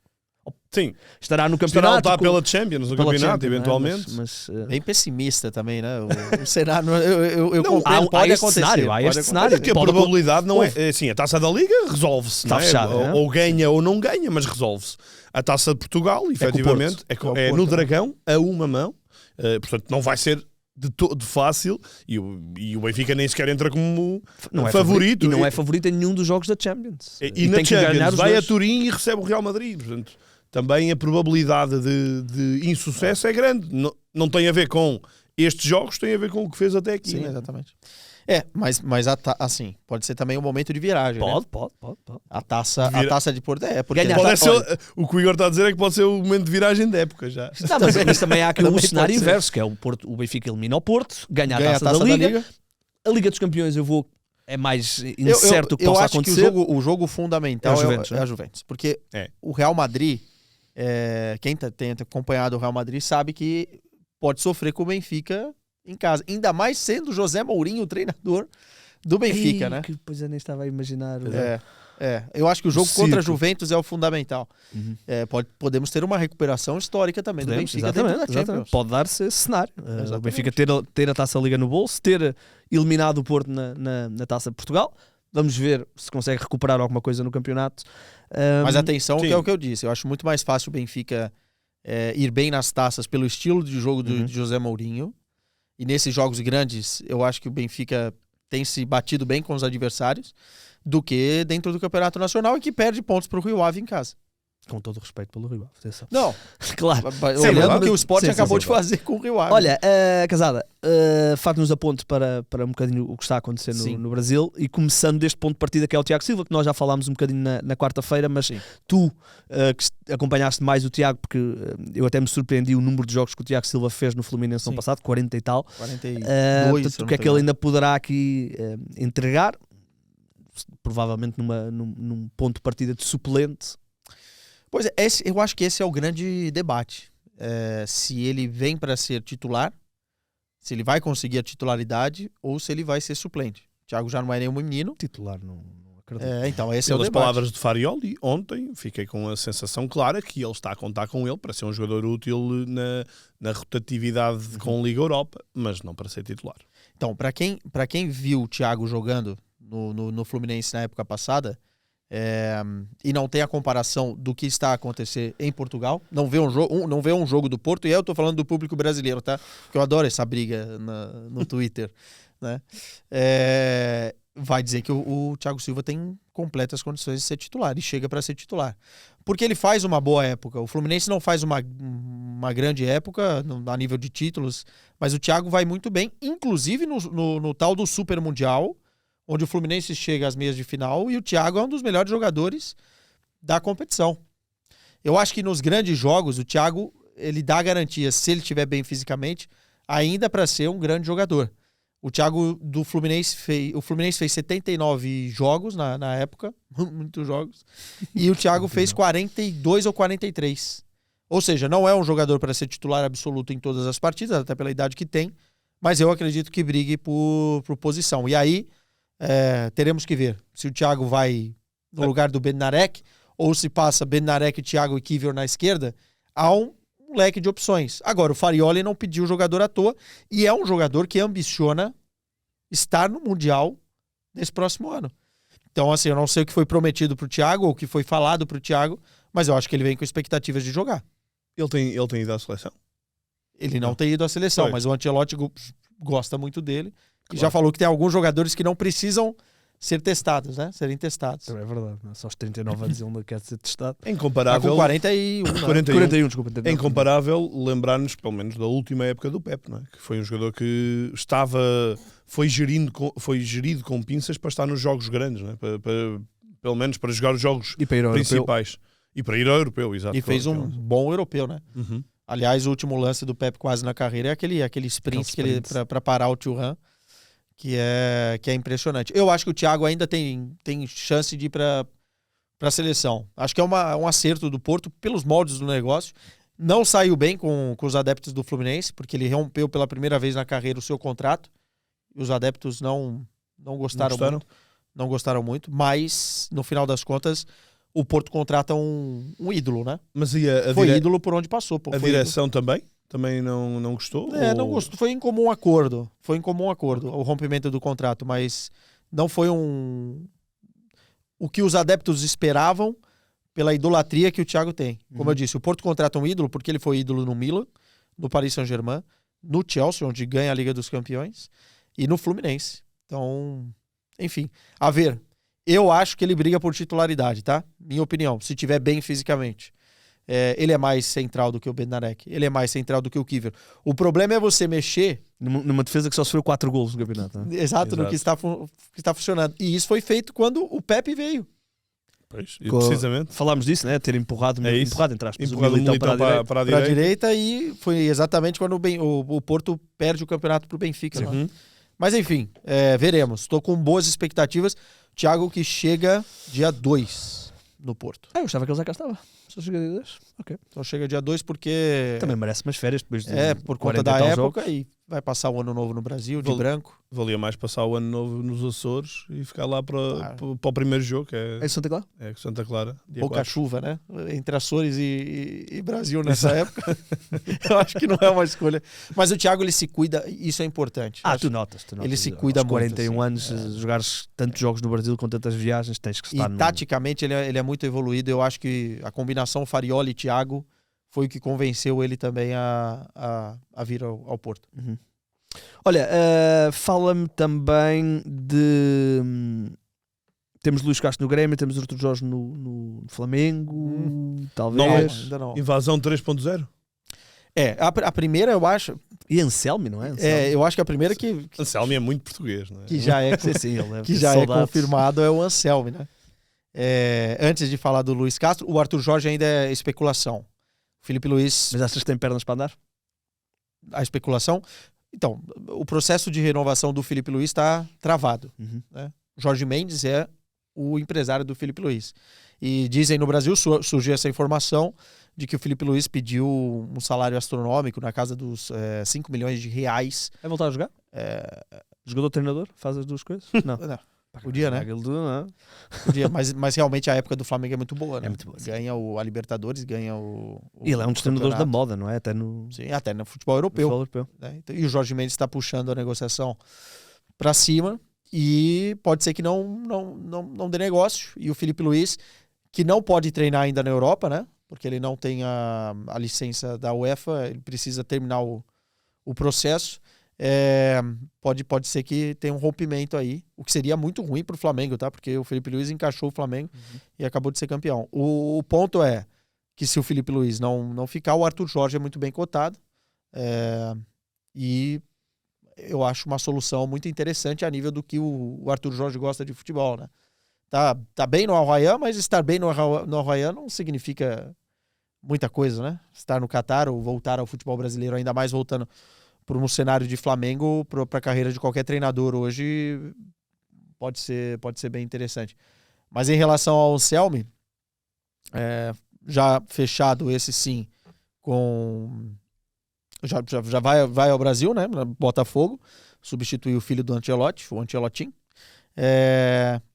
Speaker 2: Sim.
Speaker 1: Estará no campeonato.
Speaker 2: Estará pela Champions, no campeonato, eventualmente.
Speaker 3: Mas bem pessimista também, né? O cenário, eu compreendo,
Speaker 1: pode acontecer. Há este cenário.
Speaker 2: Porque a probabilidade não é... Assim, a Taça da Liga resolve-se.
Speaker 1: Está fechado.
Speaker 2: Ou ganha ou não ganha, mas resolve-se. A Taça de Portugal, efetivamente, é no Dragão, a uma mão. Portanto, não vai ser de todo fácil e o Benfica nem sequer entra como favorito.
Speaker 1: E não é favorito em nenhum dos jogos da Champions.
Speaker 2: E na Champions vai a Turim e recebe o Real Madrid. Portanto, também a probabilidade de insucesso é grande. Não tem a ver com estes jogos, tem a ver com o que fez até aqui.
Speaker 3: Sim,
Speaker 2: né?
Speaker 3: exatamente. Mas assim, pode ser também um momento de viragem, né?
Speaker 1: Pode.
Speaker 3: A taça de Porto porque
Speaker 1: Ganhar.
Speaker 2: Pode ser, o que o Igor está a dizer é que pode ser o momento de viragem da época já.
Speaker 1: Não, mas também há aqui um
Speaker 3: Também
Speaker 1: cenário
Speaker 3: pode ser.
Speaker 1: inverso, que é o Benfica elimina o Porto, ganha
Speaker 3: ganha
Speaker 1: a taça da Liga.
Speaker 3: Liga.
Speaker 1: A Liga dos Campeões é mais incerto o que
Speaker 3: eu
Speaker 1: possa
Speaker 3: acho
Speaker 1: acontecer.
Speaker 3: que o jogo fundamental
Speaker 1: É a Juventus,
Speaker 3: é
Speaker 1: né?
Speaker 3: a Juventus. Porque
Speaker 2: É.
Speaker 3: o Real Madrid, quem tem acompanhado o Real Madrid sabe que pode sofrer com o Benfica em casa. Ainda mais sendo o José Mourinho o treinador do Benfica,
Speaker 1: Ei,
Speaker 3: né?
Speaker 1: Que depois eu nem estava a imaginar.
Speaker 3: Eu acho que o jogo
Speaker 1: Círculo.
Speaker 3: contra a Juventus é o fundamental.
Speaker 1: Uhum.
Speaker 3: Podemos ter uma recuperação histórica também do Benfica dentro da
Speaker 1: Exatamente.
Speaker 3: Champions.
Speaker 1: Pode dar-se esse cenário. O
Speaker 3: Exatamente.
Speaker 1: Benfica ter a Taça Liga no bolso, ter eliminado o Porto na Taça de Portugal. Vamos ver se consegue recuperar alguma coisa no campeonato.
Speaker 3: Mas atenção,
Speaker 2: sim.
Speaker 3: que é o que eu disse. Eu acho muito mais fácil o Benfica ir bem nas taças pelo estilo de jogo de José Mourinho. E nesses jogos grandes, eu acho que o Benfica tem se batido bem com os adversários do que dentro do Campeonato Nacional e que perde pontos para o Rio Ave em casa.
Speaker 1: Com todo o respeito pelo Rio Ave. Atenção.
Speaker 3: Não,
Speaker 1: Claro.
Speaker 3: olhando
Speaker 2: verdade.
Speaker 3: o que o Sport
Speaker 1: Sim,
Speaker 3: acabou
Speaker 1: sim,
Speaker 3: de fazer com o Rio Ave.
Speaker 1: Olha, Casada, faz-nos a ponte para um bocadinho o que está a acontecer
Speaker 3: Sim.
Speaker 1: no Brasil e começando deste ponto de partida que é o Tiago Silva, que nós já falámos um bocadinho na quarta-feira, mas
Speaker 3: Sim.
Speaker 1: tu que acompanhaste mais o Tiago, porque eu até me surpreendi o número de jogos que o Tiago Silva fez no Fluminense no ano
Speaker 3: Sim.
Speaker 1: passado, 40 e tal.
Speaker 3: 42,
Speaker 1: Portanto,
Speaker 3: se eu
Speaker 1: o
Speaker 3: não
Speaker 1: que é
Speaker 3: tô
Speaker 1: que ele
Speaker 3: enganado.
Speaker 1: ainda poderá aqui entregar? Provavelmente num ponto de partida de suplente.
Speaker 3: Pois é, eu acho que esse é o grande debate. Se ele vem para ser titular, se ele vai conseguir a titularidade ou se ele vai ser suplente. O Thiago já não é nenhum menino.
Speaker 1: Titular, não acredito.
Speaker 3: Então esse é o
Speaker 2: Pelas
Speaker 3: debate.
Speaker 2: palavras de Farioli, ontem fiquei com a sensação clara que ele está a contar com ele para ser um jogador útil na rotatividade com Liga Europa, mas não para ser titular.
Speaker 3: Então, para quem viu o Thiago jogando no Fluminense na época passada, e não tem a comparação do que está a acontecer em Portugal, não vê um jogo do Porto, e eu estou falando do público brasileiro, tá? Porque eu adoro essa briga no Twitter, né? Vai dizer que o Thiago Silva tem completas condições de ser titular, e chega para ser titular. Porque ele faz uma boa época. O Fluminense não faz uma grande época a nível de títulos, mas o Thiago vai muito bem, inclusive no tal do Super Mundial, onde o Fluminense chega às meias de final e o Thiago é um dos melhores jogadores da competição. Eu acho que nos grandes jogos o Thiago ele dá garantia, se ele estiver bem fisicamente, ainda para ser um grande jogador. O Thiago do Fluminense fez 79 jogos na época, muitos jogos, e o Thiago fez 42 ou 43. Ou seja, não é um jogador para ser titular absoluto em todas as partidas, até pela idade que tem, mas eu acredito que brigue por posição. E aí teremos que ver se o Thiago vai no lugar do Bednarek ou se passa Bednarek, Thiago e Kiwior na esquerda. Há um leque de opções. Agora, o Farioli não pediu o jogador à toa e é um jogador que ambiciona estar no Mundial nesse próximo ano. Então, assim, eu não sei o que foi prometido pro Thiago ou o que foi falado pro Thiago, mas eu acho que ele vem com expectativas de jogar.
Speaker 2: Ele tem ido à seleção?
Speaker 3: Ele não tem ido à seleção,
Speaker 2: Foi.
Speaker 3: mas o Ancelotti gosta muito dele. E
Speaker 2: Claro.
Speaker 3: já falou que tem alguns jogadores que não precisam ser testados, né? Serem testados.
Speaker 1: É verdade, não é? Só aos 39 anos ele não quer ser testado.
Speaker 2: É
Speaker 3: Tá
Speaker 2: incomparável.
Speaker 3: com 41, né?
Speaker 1: 41, desculpa.
Speaker 2: É incomparável lembrar-nos, pelo menos, da última época do Pep, não é? Que foi um jogador que foi gerido com pinças para estar nos jogos grandes, não é? Pelo menos para jogar os jogos
Speaker 1: E para ir ao europeu.
Speaker 2: principais. E para ir ao europeu, exato.
Speaker 3: E fez um bom europeu, né?
Speaker 2: Uhum.
Speaker 3: Aliás, o último lance do Pep quase na carreira é aquele sprint que ele para parar o Thuram, que é impressionante. Eu acho que o Thiago ainda tem chance de ir para a seleção. Acho que é um acerto do Porto pelos moldes do negócio. Não saiu bem com os adeptos do Fluminense, porque ele rompeu pela primeira vez na carreira o seu contrato. E os adeptos não gostaram muito. Não gostaram muito, mas no final das contas o Porto contrata um ídolo, né?
Speaker 2: Mas e
Speaker 3: Foi ídolo por onde passou. Pô.
Speaker 2: a
Speaker 3: Foi
Speaker 2: direção também? Também não gostou?
Speaker 3: não gostou. Foi em comum acordo. O rompimento do contrato, mas não foi o que os adeptos esperavam pela idolatria que o Thiago tem. Como eu disse, o Porto contrata um ídolo porque ele foi ídolo no Milan, no Paris Saint-Germain, no Chelsea, onde ganha a Liga dos Campeões, e no Fluminense. Então, enfim, a ver. Eu acho que ele briga por titularidade, tá? Minha opinião, se tiver bem fisicamente. ele é mais central do que o Bednarek, ele é mais central do que o Kiwior. O problema é você mexer...
Speaker 1: Numa defesa que só sofreu 4 golos no campeonato. Né?
Speaker 3: Exato, no que está funcionando. E isso foi feito quando o Pepe veio.
Speaker 2: Pois, precisamente.
Speaker 1: Falámos disso, né? Ter empurrado entre aspas,
Speaker 2: o Militão para a
Speaker 3: direita, e foi exatamente quando o Porto perde o campeonato para o Benfica. Uhum. Mas enfim, veremos. Estou com boas expectativas. Thiago que chega dia 2 no Porto.
Speaker 1: Eu achava que ele já cá estava. Só chega dia 2. Ok.
Speaker 3: Então chega dia 2 porque...
Speaker 1: Também merece umas férias depois de
Speaker 3: por conta da época jogos. E vai passar o ano novo no Brasil, de branco.
Speaker 2: Valia mais passar o ano novo nos Açores e ficar lá para o primeiro jogo, que é
Speaker 1: Santa Clara?
Speaker 2: É Santa Clara.
Speaker 3: Pouca chuva, né? Entre Açores e Brasil nessa época. Eu acho que não é uma escolha. Mas o Thiago, ele se cuida, isso é importante.
Speaker 1: Tu notas.
Speaker 3: Ele se cuida muito.
Speaker 1: 41 anos, jogares tantos jogos no Brasil com tantas viagens, tens que estar...
Speaker 3: E taticamente ele é muito evoluído. Eu acho que a combinação Farioli e Thiago foi o que convenceu ele também a vir ao Porto.
Speaker 1: Uhum. Olha, fala-me também de... Temos Luís Castro no Grêmio, temos Artur Jorge no Flamengo, talvez.
Speaker 3: Ainda não.
Speaker 2: Invasão 3.0?
Speaker 3: A primeira eu acho...
Speaker 1: E Anselmi, não é?
Speaker 3: Eu acho que a primeira que...
Speaker 2: Anselmi é muito português, não é?
Speaker 3: Que já é,
Speaker 1: sim,
Speaker 3: que já é confirmado é o Anselmi, né? Antes de falar do Luís Castro, o Artur Jorge ainda é especulação. O Filipe Luís...
Speaker 1: Mas achas que tem pernas para andar?
Speaker 3: A especulação... Então, o processo de renovação do Filipe Luís está travado.
Speaker 1: Uhum.
Speaker 3: Né? Jorge Mendes é o empresário do Filipe Luís. E dizem no Brasil, surgiu essa informação de que o Filipe Luís pediu um salário astronômico na casa dos 5 milhões de reais.
Speaker 1: É voltar a jogar? Jogador-treinador? Faz as duas coisas? Não.
Speaker 3: Podia, né? Podia, mas realmente a época do Flamengo é muito boa, né?
Speaker 1: É muito boa,
Speaker 3: ganha a Libertadores, ganha o
Speaker 1: e ele é um dos treinadores da moda, não é?
Speaker 3: Até no futebol europeu.
Speaker 1: Né?
Speaker 3: Então, e o Jorge Mendes está puxando a negociação para cima e pode ser que não dê negócio. E o Filipe Luís, que não pode treinar ainda na Europa, né? Porque ele não tem a licença da UEFA, ele precisa terminar o processo. Pode ser que tenha um rompimento aí, o que seria muito ruim para o Flamengo, tá? Porque o Filipe Luís encaixou o Flamengo e acabou de ser campeão. O ponto é que se o Filipe Luís não ficar, o Artur Jorge é muito bem cotado, e eu acho uma solução muito interessante a nível do que o Artur Jorge gosta de futebol, né? Tá bem no Al-Rayyan, mas estar bem no Al-Rayyan não significa muita coisa, né? Estar no Catar ou voltar ao futebol brasileiro, ainda mais voltando para um cenário de Flamengo, para a carreira de qualquer treinador hoje, pode ser bem interessante. Mas em relação ao Anselmi, já fechado esse sim, já vai ao Brasil, né? Botafogo, substituir o filho do Ancelotti, o Ancelotin.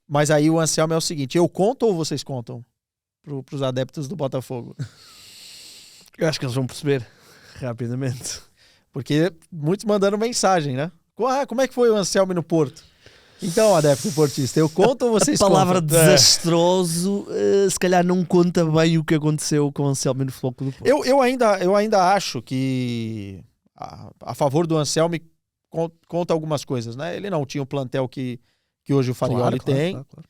Speaker 3: Mas aí o Anselmi é o seguinte, eu conto ou vocês contam para os adeptos do Botafogo?
Speaker 1: Eu acho que eles vão perceber rapidamente.
Speaker 3: Porque muitos mandando mensagem, né? Como é que foi o Anselmi no Porto? Então, adepto portista, eu conto ou vocês contam?
Speaker 1: A palavra desastroso, se calhar não conta bem o que aconteceu com o Anselmi no Futebol Clube do Porto.
Speaker 3: Eu ainda acho que a favor do Anselmi conta algumas coisas, né? Ele não tinha o plantel que hoje o Farioli tem. Claro.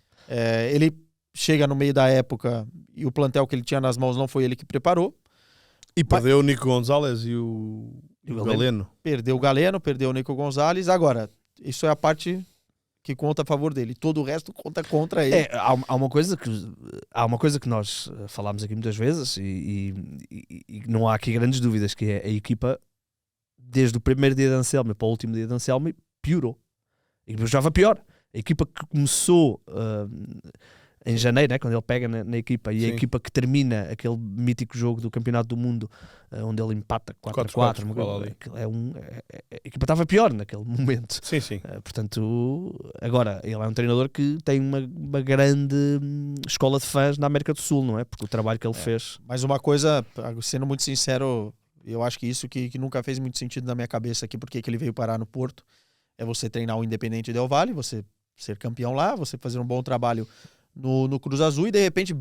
Speaker 3: Ele chega no meio da época e o plantel que ele tinha nas mãos não foi ele que preparou.
Speaker 2: E perdeu o Nico Gonzalez e o Galeno.
Speaker 3: Perdeu o Galeno, perdeu o Nico Gonzalez. Agora, isso é a parte que conta a favor dele. Todo o resto conta contra ele.
Speaker 1: Há uma coisa que nós falámos aqui muitas vezes e não há aqui grandes dúvidas, que é a equipa, desde o primeiro dia de Anselmi para o último dia de Anselmi, piorou. A equipa já estava pior. A equipa que começou em janeiro, né, quando ele pega na equipa, e a equipa que termina aquele mítico jogo do Campeonato do Mundo, onde ele empata 4-4, a equipa estava pior naquele momento.
Speaker 2: Sim.
Speaker 1: Portanto, agora, ele é um treinador que tem uma grande escola de fãs na América do Sul, não é? Porque o trabalho que ele fez...
Speaker 3: Mas uma coisa, sendo muito sincero, eu acho que isso que nunca fez muito sentido na minha cabeça aqui, porque ele veio parar no Porto, é você treinar o Independente Del Valle, você ser campeão lá, você fazer um bom trabalho no Cruz Azul e de repente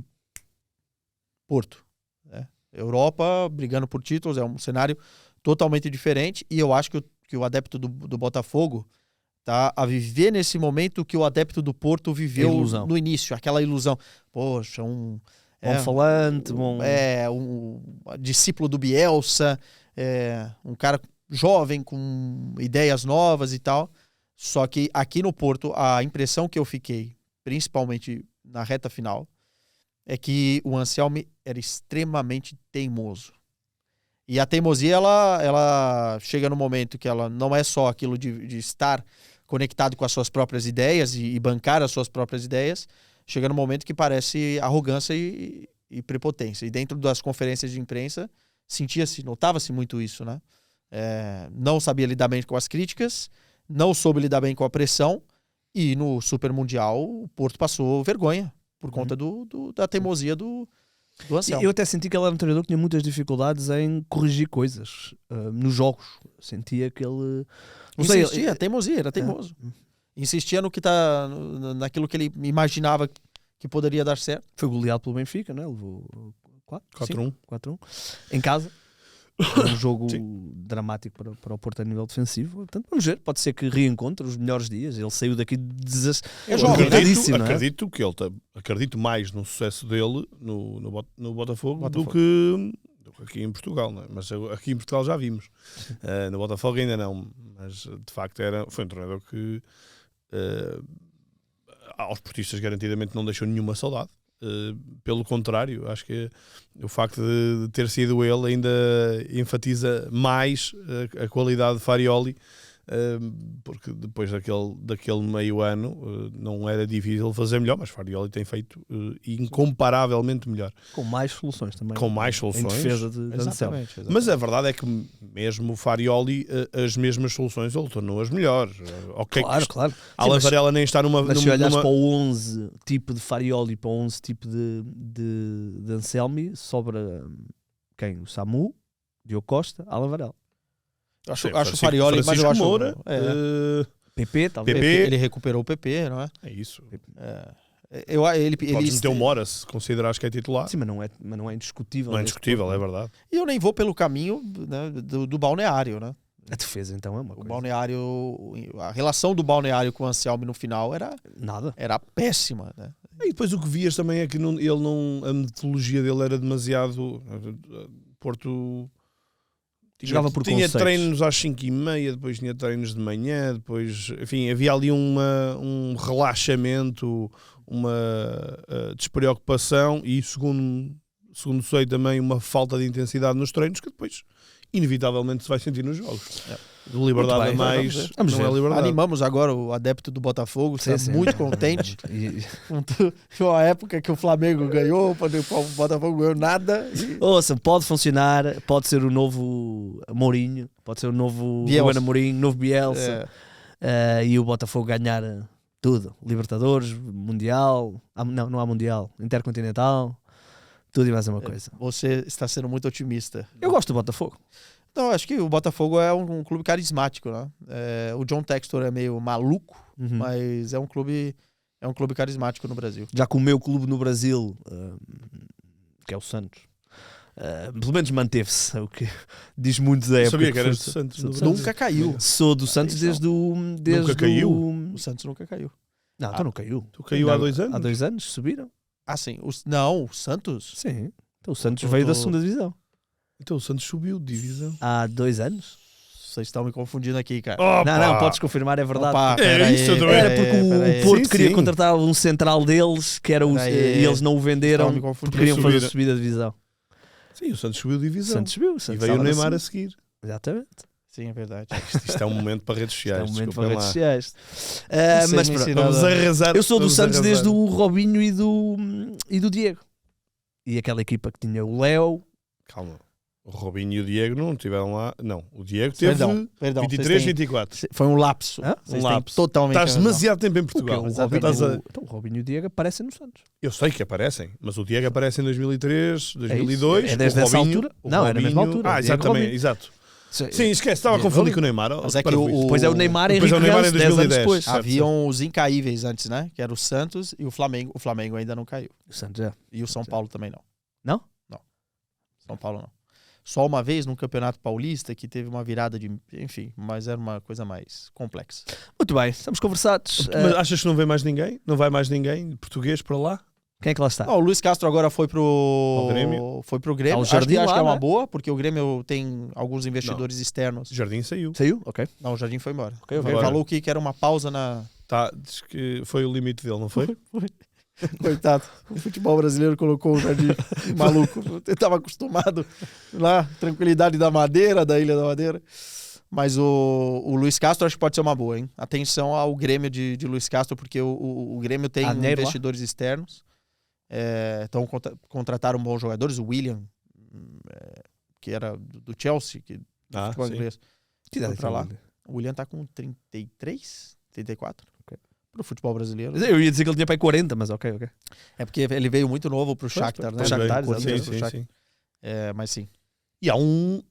Speaker 3: Porto, né? Europa brigando por títulos, é um cenário totalmente diferente, e eu acho que o adepto do Botafogo tá a viver nesse momento que o adepto do Porto viveu no início, aquela ilusão, poxa,
Speaker 1: Bom falante, bom...
Speaker 3: um discípulo do Bielsa, um cara jovem com ideias novas e tal. Só que aqui no Porto, a impressão que eu fiquei, principalmente na reta final, é que o Anselmi era extremamente teimoso. E a teimosia, ela chega no momento que ela não é só aquilo de estar conectado com as suas próprias ideias e bancar as suas próprias ideias, chega no momento que parece arrogância e prepotência. E dentro das conferências de imprensa, notava-se muito isso, né? Não sabia lidar bem com as críticas, não soube lidar bem com a pressão, e no Super Mundial o Porto passou vergonha por conta da teimosia do Anselmi.
Speaker 1: Eu até senti que ele era um treinador que tinha muitas dificuldades em corrigir coisas nos jogos. Sentia que ele...
Speaker 3: Insistia, teimosia, era teimoso. Insistia naquilo que ele imaginava que poderia dar certo.
Speaker 1: Foi goleado pelo Benfica, né? Levou 4-1 em casa. Um jogo dramático para o Porto a nível defensivo. Portanto, vamos ver. Pode ser que reencontre os melhores dias. Ele saiu daqui
Speaker 2: acredito mais no sucesso dele no Botafogo do que aqui em Portugal, não é? Mas aqui em Portugal já vimos. No Botafogo ainda não. Mas de facto foi um treinador que aos portistas garantidamente não deixou nenhuma saudade. Pelo contrário, acho que o facto de ter sido ele ainda enfatiza mais a qualidade de Farioli, porque depois daquele meio ano não era difícil fazer melhor, mas Farioli tem feito incomparavelmente melhor.
Speaker 1: Com mais soluções também.
Speaker 2: Com mais soluções.
Speaker 1: Em defesa de Anselmi.
Speaker 2: Mas a verdade é que mesmo o Farioli, as mesmas soluções, ele tornou-as melhores.
Speaker 1: Claro.
Speaker 2: A Alan Varela nem está numa...
Speaker 1: Mas se olhares para o 11 tipo de Farioli, para o 11 tipo de Anselmi, sobra quem? O Samu, Diogo Costa, Alan Varela.
Speaker 3: Acho o Farioli, mas eu acho...
Speaker 2: Moura,
Speaker 1: PP, talvez.
Speaker 3: Ele recuperou o PP, não é?
Speaker 2: É isso.
Speaker 3: Ele
Speaker 2: meter o Mora, se considerares que é titular.
Speaker 1: Sim, mas não é indiscutível.
Speaker 2: Não é indiscutível, é verdade.
Speaker 3: E eu nem vou pelo caminho, né, do balneário, né?
Speaker 1: A defesa, então, é uma coisa.
Speaker 3: O balneário, a relação do balneário com o Anselmi no final era péssima, né?
Speaker 2: E depois o que vias também é que a metodologia dele era demasiado... Porto...
Speaker 1: Jogava por
Speaker 2: tinha
Speaker 1: conceitos.
Speaker 2: treinos às 5h30, depois tinha treinos de manhã, depois, enfim, havia ali um relaxamento, uma despreocupação e, segundo sei, também uma falta de intensidade nos treinos que depois, inevitavelmente, se vai sentir nos jogos. Liberdade a mais,
Speaker 1: vamos
Speaker 2: não
Speaker 1: ver.
Speaker 2: é liberdade.
Speaker 3: Animamos agora o adepto do Botafogo, está
Speaker 1: Sim.
Speaker 3: muito contente. Foi a época que o Flamengo ganhou, o Botafogo ganhou nada.
Speaker 1: Ouça, pode funcionar, pode ser o novo Mourinho, pode ser o novo Ruben Amorim, novo Bielsa, e o Botafogo ganhar tudo. Libertadores, Mundial, não há Mundial, Intercontinental, tudo e mais uma coisa.
Speaker 3: Você está sendo muito otimista.
Speaker 1: Eu gosto do Botafogo.
Speaker 3: Não, acho que o Botafogo é um clube carismático, né? O John Textor é meio maluco, mas é um clube carismático no Brasil.
Speaker 1: Já que o meu clube no Brasil, que é o Santos, pelo menos manteve-se, o que diz muito da época.
Speaker 2: Sabia que eras do Santos.
Speaker 3: Nunca caiu.
Speaker 1: Sou do Santos desde
Speaker 2: Nunca caiu?
Speaker 3: O Santos nunca caiu.
Speaker 1: Não, então não caiu.
Speaker 2: Tu caiu há 2 anos?
Speaker 1: Há 2 anos subiram.
Speaker 3: Ah, sim. O Santos?
Speaker 1: Sim. Então o Santos veio da 2ª divisão.
Speaker 2: Então o Santos subiu de divisão.
Speaker 1: Há 2 anos?
Speaker 3: Vocês estão me confundindo aqui, cara.
Speaker 1: Não, podes confirmar, é verdade.
Speaker 3: Opa,
Speaker 2: Era isso,
Speaker 1: Era porque o Porto queria
Speaker 2: sim.
Speaker 1: contratar um central deles, que era e eles não o venderam porque queriam fazer a subida de divisão.
Speaker 2: Sim, o Santos subiu de
Speaker 1: O
Speaker 2: divisão.
Speaker 1: Santos subiu.
Speaker 2: E veio o Neymar a seguir.
Speaker 1: Exatamente.
Speaker 3: Sim, é verdade.
Speaker 2: Isto é um momento para redes sociais.
Speaker 1: É um momento para
Speaker 2: desculpem
Speaker 1: redes
Speaker 2: lá.
Speaker 1: sociais. Mas pronto,
Speaker 2: Vamos arrasar.
Speaker 1: eu sou do
Speaker 2: vamos
Speaker 1: Santos
Speaker 2: arrasar.
Speaker 1: desde o Robinho e do Diego. E aquela equipa que tinha o Léo.
Speaker 2: Calma. O Robinho e o Diego não estiveram lá. Não, o Diego teve
Speaker 3: Perdão,
Speaker 2: 23, 24.
Speaker 3: Foi um lapso.
Speaker 1: Hã?
Speaker 2: Lapso.
Speaker 3: Totalmente.
Speaker 2: Estás demasiado tempo em Portugal.
Speaker 1: O Robinho e o Diego aparecem no Santos.
Speaker 2: Eu sei que aparecem, mas o Diego aparece em 2003, 2002.
Speaker 1: É desde
Speaker 2: o
Speaker 1: essa
Speaker 2: Robinho,
Speaker 1: altura?
Speaker 2: o
Speaker 1: Não, é na mesma
Speaker 2: Robinho-
Speaker 1: altura.
Speaker 2: Ah,
Speaker 1: Diego
Speaker 2: exatamente,
Speaker 1: Robinho.
Speaker 2: exato. Sim, esquece, estava a
Speaker 1: Diego
Speaker 2: confundir
Speaker 1: Robinho.
Speaker 2: com o Neymar.
Speaker 3: Mas é que
Speaker 1: Depois é o Neymar e
Speaker 2: Depois
Speaker 1: Henrique
Speaker 2: é o Neymar em
Speaker 1: Ramos, 10 anos
Speaker 2: 2010.
Speaker 1: depois.
Speaker 2: Certo,
Speaker 3: Haviam os incaíveis antes, né? Que era o Santos e o Flamengo. O Flamengo ainda não caiu.
Speaker 1: O Santos é.
Speaker 3: E o São Paulo também não.
Speaker 1: Não?
Speaker 3: Não. São Paulo não. Só uma vez no Campeonato Paulista que teve uma virada de... Enfim, mas era uma coisa mais complexa.
Speaker 1: Muito bem, estamos conversados.
Speaker 2: Mas achas que não vem mais ninguém? Não vai mais ninguém português para lá?
Speaker 1: Quem é que lá está?
Speaker 3: O Luiz Castro agora foi pro
Speaker 2: Grêmio.
Speaker 3: Foi pro Grêmio.
Speaker 1: Tá o
Speaker 3: Acho
Speaker 1: Jardim
Speaker 3: que
Speaker 1: lá,
Speaker 3: é uma
Speaker 1: né?
Speaker 3: boa, porque o Grêmio tem alguns investidores externos.
Speaker 2: Jardim saiu.
Speaker 1: Saiu? Ok.
Speaker 3: Não, o Jardim foi embora.
Speaker 1: Ok,
Speaker 3: Ele
Speaker 2: ok.
Speaker 3: falou que era uma pausa na...
Speaker 2: Tá, diz que foi o limite dele, não foi?
Speaker 3: Coitado. O futebol brasileiro colocou o Jardim maluco. Eu estava acostumado lá, tranquilidade da Madeira, da Ilha da Madeira. Mas o Luiz Castro acho que pode ser uma boa, hein? Atenção ao Grêmio de Luiz Castro, porque o Grêmio tem
Speaker 1: Neiro lá?
Speaker 3: investidores externos. Então contrataram bons jogadores. O William, que era do Chelsea, que
Speaker 2: Ah,
Speaker 3: futebol
Speaker 2: sim.
Speaker 3: inglês.
Speaker 1: Que idade
Speaker 3: Foi pra
Speaker 1: tem o
Speaker 3: lá.
Speaker 1: William?
Speaker 3: O William tá com 33, 34.
Speaker 1: Ok.
Speaker 3: Pro futebol brasileiro.
Speaker 1: Eu ia dizer que ele tinha para aí 40, mas ok.
Speaker 3: É porque ele veio muito novo pro Shakhtar, né?
Speaker 1: pro Shakhtar,
Speaker 3: Pro
Speaker 1: exatamente.
Speaker 2: Sim,
Speaker 3: Shakhtar.
Speaker 2: sim, sim.
Speaker 3: Mas sim.
Speaker 2: E há um...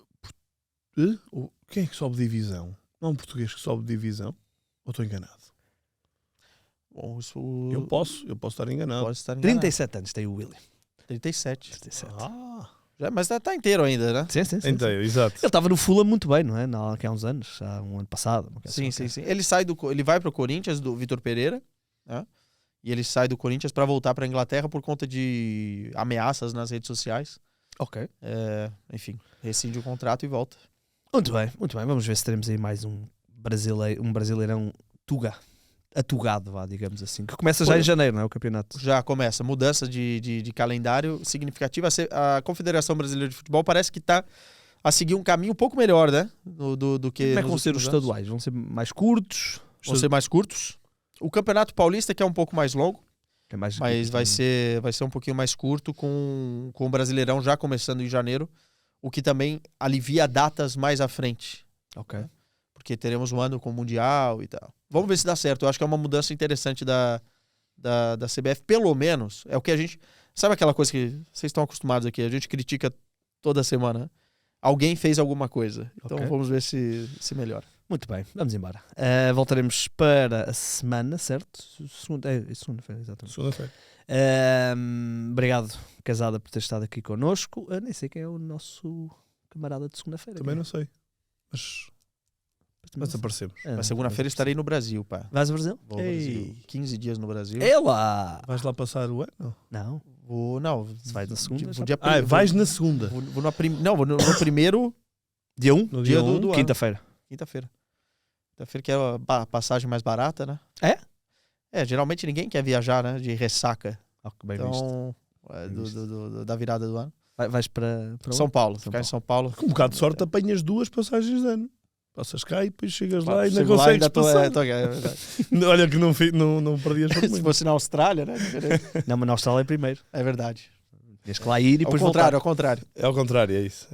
Speaker 2: Quem é que sobe divisão? Não há um português que sobe divisão? Ou estou enganado?
Speaker 3: Bom, isso
Speaker 2: Eu posso estar enganado.
Speaker 3: pode estar enganado.
Speaker 1: 37 anos tem o William.
Speaker 3: 37.
Speaker 1: 37.
Speaker 2: Ah,
Speaker 3: Mas tá inteiro ainda, né?
Speaker 1: Sim.
Speaker 2: inteiro, exato.
Speaker 1: Ele estava no Fulham muito bem, não é? Há uns anos, há um ano passado.
Speaker 3: Sim. Ele vai pro Corinthians do Vitor Pereira, né? E ele sai do Corinthians para voltar para Inglaterra por conta de ameaças nas redes sociais.
Speaker 1: Ok.
Speaker 3: Enfim, rescinde o contrato e volta.
Speaker 1: Muito bem. Vamos ver se teremos aí mais um brasileirão atugado, digamos assim. Que começa já em janeiro, não é? O campeonato.
Speaker 3: Já começa mudança de calendário significativa. A Confederação Brasileira de Futebol parece que está a seguir um caminho um pouco melhor, né? Do que
Speaker 1: Como é que vão
Speaker 3: nos
Speaker 1: ser os
Speaker 3: últimos anos.
Speaker 1: estaduais? Vão ser mais curtos?
Speaker 3: Vão ser mais curtos. O Campeonato Paulista, que é um pouco mais longo,
Speaker 1: É mais
Speaker 3: mas vai ser um pouquinho mais curto, com o Brasileirão já começando em janeiro, o que também alivia datas mais à frente.
Speaker 1: Ok.
Speaker 3: Porque teremos um ano com o Mundial e tal. Vamos ver se dá certo. Eu acho que é uma mudança interessante da CBF. Pelo menos, é o que a gente... Sabe aquela coisa que vocês estão acostumados aqui? A gente critica toda semana. Né? Alguém fez alguma coisa. Então
Speaker 1: Ok.
Speaker 3: vamos ver se melhora.
Speaker 1: Muito bem, vamos embora. Voltaremos para a semana, certo? Segunda-feira, exatamente.
Speaker 2: Segunda-feira.
Speaker 1: Obrigado, Casada, por ter estado aqui connosco. Nem sei quem é o nosso camarada de segunda-feira.
Speaker 2: Também não sei. Mas aparecemos.
Speaker 3: Na segunda-feira estarei no Brasil, pá.
Speaker 1: Vais ao Brasil?
Speaker 3: Vou ao Brasil. 15 dias no Brasil.
Speaker 1: Ela!
Speaker 2: Vais lá passar o ano?
Speaker 1: Não,
Speaker 3: Não.
Speaker 1: se vais na segunda.
Speaker 3: Vou
Speaker 1: já-
Speaker 3: dia
Speaker 2: Vais na segunda.
Speaker 3: Vou no primeiro
Speaker 1: Dia 1?
Speaker 2: No
Speaker 3: dia
Speaker 2: dia 1.
Speaker 3: do ano.
Speaker 1: Quinta-feira.
Speaker 3: Quinta-feira. Quinta-feira que é a passagem mais barata, né?
Speaker 1: É?
Speaker 3: Geralmente ninguém quer viajar, né? De ressaca.
Speaker 1: Bem visto.
Speaker 3: Então,
Speaker 1: Bem visto.
Speaker 3: da virada do ano.
Speaker 1: Vais para
Speaker 3: São Paulo.
Speaker 1: São
Speaker 3: Ficar em
Speaker 1: Paulo.
Speaker 3: São Paulo.
Speaker 2: Com um bocado de sorte apanhas 2 passagens de ano. Passas cá e depois chegas lá e ainda
Speaker 3: Chego lá,
Speaker 2: consegues
Speaker 3: ainda tô-
Speaker 2: passar.
Speaker 3: é verdade.
Speaker 2: Olha que não perdias por
Speaker 3: Se
Speaker 2: muito.
Speaker 3: fosse na Austrália, né? Diferente.
Speaker 1: Não, mas na Austrália é primeiro.
Speaker 3: É verdade.
Speaker 1: Tens que lá ir e
Speaker 3: Ao
Speaker 1: depois
Speaker 3: contrário,
Speaker 1: voltar.
Speaker 3: ao contrário.
Speaker 2: É ao contrário, é isso.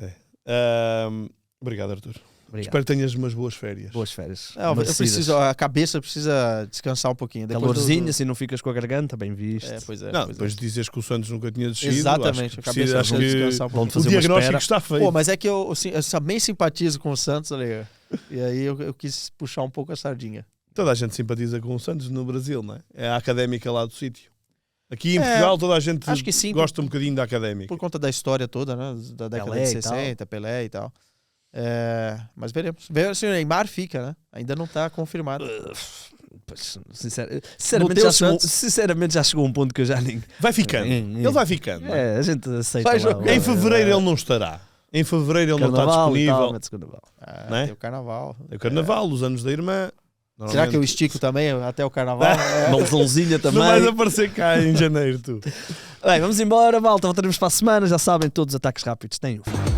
Speaker 2: Obrigado, Arthur.
Speaker 1: Obrigado.
Speaker 2: Espero que tenhas umas boas férias.
Speaker 1: Boas férias.
Speaker 3: Eu
Speaker 1: Merecidas.
Speaker 3: a cabeça precisa descansar um pouquinho. Depois
Speaker 1: Calorzinho, assim não ficas com a garganta, bem visto.
Speaker 3: Pois é.
Speaker 2: Não,
Speaker 3: pois é.
Speaker 2: depois dizes que o Santos nunca tinha descido.
Speaker 3: Exatamente,
Speaker 2: Acho
Speaker 3: a
Speaker 2: que,
Speaker 3: cabeça
Speaker 2: acho
Speaker 3: precisa
Speaker 2: que
Speaker 3: descansar um pouco.
Speaker 1: Vamos
Speaker 2: o
Speaker 1: fazer uma
Speaker 2: diagnóstico
Speaker 1: espera.
Speaker 2: está feito.
Speaker 3: Pô, mas é que eu também simpatizo com o Santos, ali. E aí eu quis puxar um pouco a sardinha.
Speaker 2: Toda a gente simpatiza com o Santos no Brasil, não é? É a académica lá do sítio. Aqui em
Speaker 3: É,
Speaker 2: Portugal toda a gente
Speaker 3: acho que sim,
Speaker 2: gosta um bocadinho da académica.
Speaker 3: Por conta da história toda, né? Da década
Speaker 1: Pelé
Speaker 3: de
Speaker 1: e tal.
Speaker 3: 60, Pelé e tal. Mas veremos. Ver se o Neymar fica, né? Ainda não está confirmado.
Speaker 1: Pois,
Speaker 3: No teu
Speaker 1: sinceramente já chegou um ponto que eu já nem.
Speaker 2: Vai ficando. Ele vai ficando. não é?
Speaker 1: A gente aceita.
Speaker 3: Vai
Speaker 1: lá,
Speaker 3: jogar.
Speaker 2: Em fevereiro ele não estará. Em fevereiro ele não está
Speaker 1: Carnaval e tal,
Speaker 2: disponível.
Speaker 1: mete-se carnaval.
Speaker 2: Não é?
Speaker 3: Tem o carnaval.
Speaker 2: É o carnaval, os anos da irmã.
Speaker 3: Será que eu estico também até o carnaval?
Speaker 1: Uma lesãozinha também.
Speaker 2: Não vais aparecer cá em janeiro, tu.
Speaker 1: Bem, vamos embora, malta. Voltaremos para a semana. Já sabem, todos os ataques rápidos têm o fim.